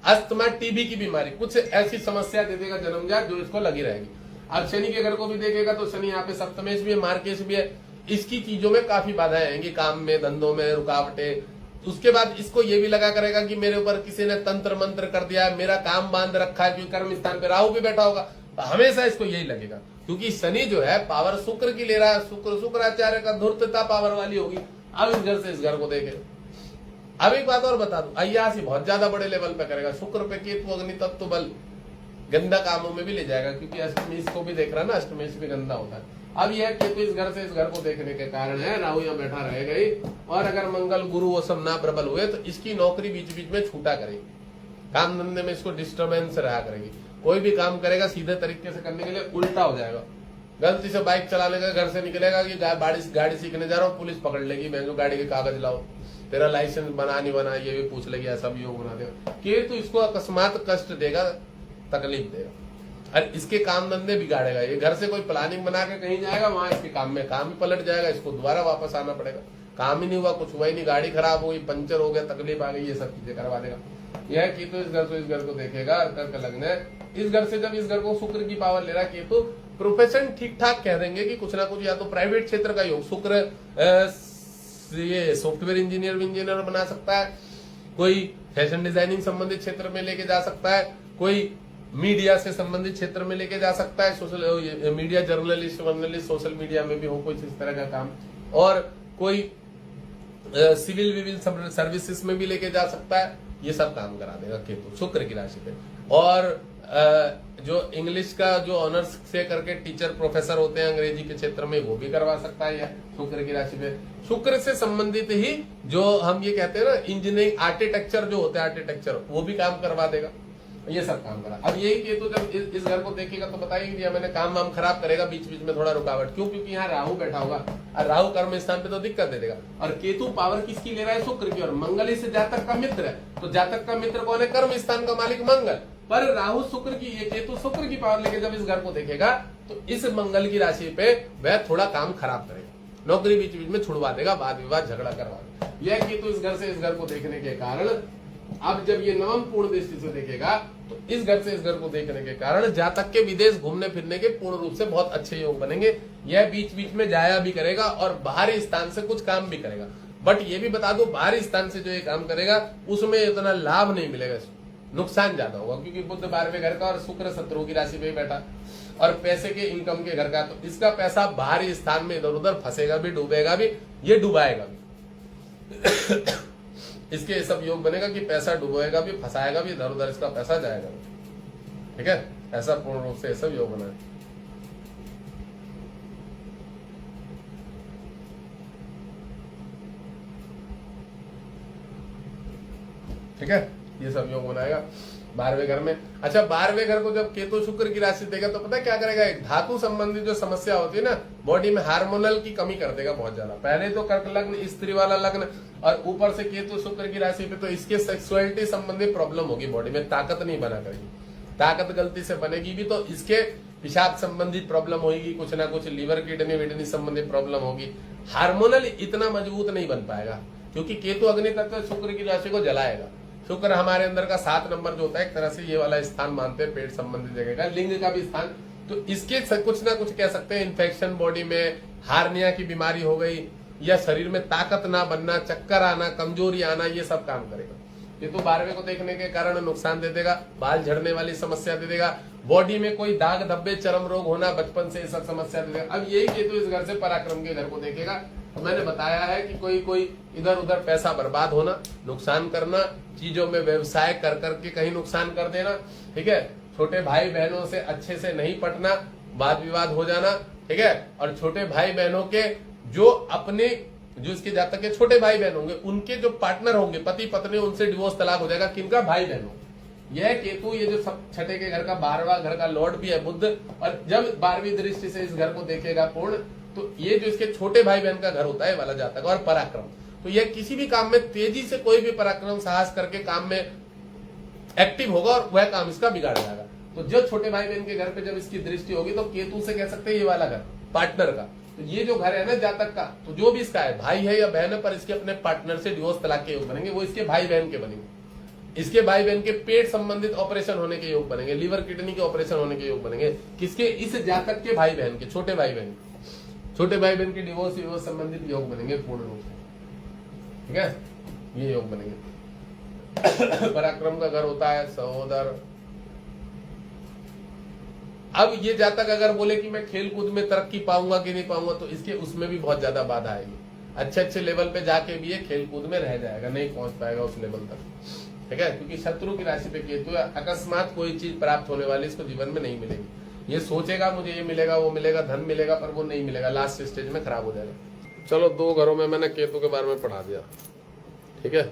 अस्थमा, टीबी की बीमारी, कुछ ऐसी समस्या दे देगा जन्मजात जो इसको लगी रहेगी। अब शनि के घर को भी देखेगा तो शनि यहाँ पे सप्तमेश भी है, मार्केश भी है, इसकी चीजों में काफी बाधाएं आएंगी, काम में, धंधों में रुकावटें। उसके बाद इसको ये भी लगा करेगा कि मेरे ऊपर किसी ने तंत्र मंत्र कर दिया है, मेरा काम बांध रखा है, क्योंकि कर्म स्थान पे राहु भी बैठा होगा, तो हमेशा इसको यही लगेगा, क्योंकि शनि जो है पावर शुक्र की ले रहा है, शुक्राचार्य का धूर्तता पावर वाली होगी। अब इस घर से इस घर को देखे। अब एक बात और बता दूं, अय्यासी बहुत ज्यादा बड़े लेवल पे करेगा। शुक्र पे केतु अग्नि तत्व बल गंदा कामों में भी ले जाएगा, क्योंकि अष्टमेश को भी देख रहा है ना, अष्टमेश भी गंदा होता है। अब यह केतु इस घर से इस घर को देखने के कारण है, राहु यहाँ बैठा रहेगा ही, और अगर मंगल गुरु वो सब ना प्रबल हुए तो इसकी नौकरी बीच बीच में छूटा करेगी, काम धंधे में इसको डिस्टर्बेंस रहा करेगी। कोई भी काम करेगा सीधे तरीके से करने के लिए उल्टा हो जाएगा। गलती से बाइक चलाने का घर से निकलेगा कि गाड़ी सीखने जा रहा हूँ, पुलिस पकड़ लेगी, मैं जो गाड़ी के कागज लाओ, तेरा लाइसेंस बना नहीं बना ये भी पूछ लेगी, ऐसा भी योग बना देगा। केतु इसको अकस्मात कष्ट देगा, तकलीफ देगा, और इसके काम धंधे बिगाड़ेगा। ये घर से कोई प्लानिंग बना के कहीं जाएगा, वहां इसके काम में काम ही पलट जाएगा, इसको दोबारा वापस आना पड़ेगा। काम ही नहीं हुआ, कुछ हुआ ही नहीं, गाड़ी खराब हो गई, पंचर हो गया, तकलीफ आ गई, ये सब चीजें करवा देगा। यह केतु इस घर से इस घर को देखेगा। कर्क लग्न है, इस घर से जब इस घर को शुक्र की पावर ले रहा केतु, प्रोफेशन ठीक ठाक कह देंगे कि कुछ ना कुछ, या तो प्राइवेट क्षेत्र का योग, शुक्र ये सॉफ्टवेयर इंजीनियर बना सकता है, कोई फैशन डिजाइनिंग संबंधित क्षेत्र में लेके जा सकता है, कोई मीडिया से संबंधित क्षेत्र में लेके जा सकता है, social media journalist social media में भी हो कुछ इस तरह का काम, और कोई सिविल सर्विसेज में भी लेके जा सकता है। ये सब काम करा देगा केतु शुक्र की राशि पे। और जो इंग्लिश का जो ऑनर्स से करके टीचर प्रोफेसर होते हैं अंग्रेजी के क्षेत्र में, वो भी करवा सकता है। या शुक्र की राशि पे शुक्र से संबंधित ही जो हम ये कहते हैं ना इंजीनियरिंग आर्किटेक्चर जो होता है, आर्किटेक्चर वो भी काम करवा देगा। ये सब काम करा। अब यही केतु जब इस घर को देखेगा तो बताइए मैंने काम वाम खराब करेगा, बीच बीच में थोड़ा रुकावट। क्यों? क्योंकि यहाँ राहु बैठा होगा और राहु कर्म स्थान पे तो दिक्कत दे देगा। और केतु पावर किसकी ले रहा है? शुक्र की। और मंगल इस जातक का मित्र है, तो जातक का मित्र कौन है? कर्म स्थान का मालिक मंगल। पर राहु शुक्र की, ये केतु शुक्र की पावर लेके जब इस घर को देखेगा तो इस मंगल की राशि पे वह थोड़ा काम खराब करेगा, नौकरी बीच बीच में छुड़वा देगा, वाद विवाद झगड़ा करवा देगा। यह केतु इस घर से इस घर को देखने के कारण अब जब ये नवम पूर्ण दृष्टि से देखेगा तो इस घर से इस घर को देखने के कारण जातक के विदेश घूमने फिरने के पूर्ण रूप से बहुत अच्छे योग बनेंगे। यह बीच बीच में जाया भी करेगा और बाहरी स्थान से कुछ काम भी करेगा। बट ये भी बता दो, बाहरी स्थान से जो ये काम करेगा उसमें इतना लाभ नहीं मिलेगा, नुकसान ज्यादा होगा। क्योंकि बुध 12वें घर का और शुक्र शत्रु की राशि पे बैठा और पैसे के इनकम के घर का, तो इसका पैसा बाहरी स्थान में इधर उधर फंसेगा भी, डूबेगा भी, ये डुबाएगा भी। इसके सब योग बनेगा कि पैसा डुबोएगा भी, फंसाएगा भी, इधर उधर इसका पैसा जाएगा। ठीक है, ऐसा पूर्ण रूप से सब योग बना है। ठीक है, ये सब योग बनाएगा 12वें घर में। अच्छा, 12वें घर को जब केतु शुक्र की राशि देगा तो पता क्या करेगा? एक धातु संबंधी जो समस्या होती है ना बॉडी में, हार्मोनल की कमी कर देगा बहुत ज्यादा। पहले तो कर्क लग्न, स्त्री वाला लग्न, और ऊपर से केतु शुक्र की राशि पे, तो इसके सेक्सुअलिटी संबंधी प्रॉब्लम होगी, बॉडी में ताकत नहीं बना करेगी, ताकत गलती से बनेगी भी तो इसके पेशाब संबंधी प्रॉब्लम होगी, कुछ ना कुछ लीवर किडनी विडनी संबंधी प्रॉब्लम होगी। हार्मोनल इतना मजबूत नहीं बन पाएगा क्योंकि केतु अग्नि तत्व शुक्र की राशि को जलाएगा। शुक्र हमारे अंदर का 7 नंबर जो होता है, एक तरह से ये वाला स्थान मानते हैं पेट संबंधी जगह का, लिंग का भी स्थान। तो इसके कुछ ना कुछ कह सकते हैं, इन्फेक्शन बॉडी में, हार्निया की बीमारी हो गई, या शरीर में ताकत ना बनना, चक्कर आना, कमजोरी आना, ये सब काम करेगा। ये तो 12वें को देखने के कारण नुकसान दे देगा, बाल झड़ने वाली समस्या दे देगा, बॉडी में कोई दाग धब्बे, चर्म रोग होना बचपन से, सब समस्या दे देगा। अब यही केतु इस घर से पराक्रम के घर को देखेगा। तो मैंने बताया है कि कोई इधर उधर पैसा बर्बाद होना, नुकसान करना, चीजों में व्यवसाय कर करके कहीं नुकसान कर देना। ठीक है, छोटे भाई बहनों से अच्छे से नहीं पटना, वाद विवाद हो जाना। ठीक है, और छोटे भाई बहनों के जो अपने, जो इसके जातक के छोटे भाई बहन होंगे, उनके जो पार्टनर होंगे, पति पत्नी, उनसे डिवोर्स तलाक हो जाएगा। किनका? भाई बहनों। यह केतु, ये जो सब छठे के घर का 12वां घर का लॉर्ड भी है बुध, और जब 12वीं दृष्टि से इस घर को देखेगा पूर्ण, तो ये जो इसके छोटे भाई बहन का घर होता है वाला जातक, और पराक्रम, तो यह किसी भी काम में तेजी से कोई भी पराक्रम साहस करके काम में एक्टिव होगा और वह काम इसका बिगाड़ जाएगा। तो जो छोटे भाई बहन के घर पे जब इसकी दृष्टि होगी तो केतु से कह सकते हैं ये वाला घर पार्टनर का। तो ये जो घर है ना जातक का, तो जो भी इसका है, भाई है या बहन है, पर इसके अपने पार्टनर से डिवोर्स तलाक के योग बनेंगे, वो इसके भाई बहन के बनेंगे। इसके भाई बहन के पेट संबंधित ऑपरेशन होने के योग बनेंगे, लीवर किडनी के ऑपरेशन होने के योग बनेंगे। किसके? इस जातक के भाई बहन के, छोटे भाई बहन के डिवोर्स संबंधित योग बनेंगे पूर्ण रूप से। ठीक है, ये योग बनेंगे। पराक्रम का घर होता है सहोदर। अब ये जातक अगर बोले कि मैं खेल कूद में तरक्की पाऊंगा कि नहीं पाऊंगा, तो इसके उसमें भी बहुत ज्यादा बाधा आएगी। अच्छे लेवल पे जाके भी ये खेल कूद में रह जाएगा, नहीं पहुंच पाएगा उस लेवल तक। ठीक है, क्योंकि शत्रु की राशि पे केतु है, अकस्मात कोई चीज प्राप्त होने वाली इसको जीवन में नहीं मिलेगी। ये सोचेगा मुझे ये मिलेगा, वो मिलेगा, धन मिलेगा, पर वो नहीं मिलेगा, लास्ट स्टेज में खराब हो जाएगा। चलो, 2 घरों में मैंने केतु के बारे में पढ़ा दिया। ठीक है।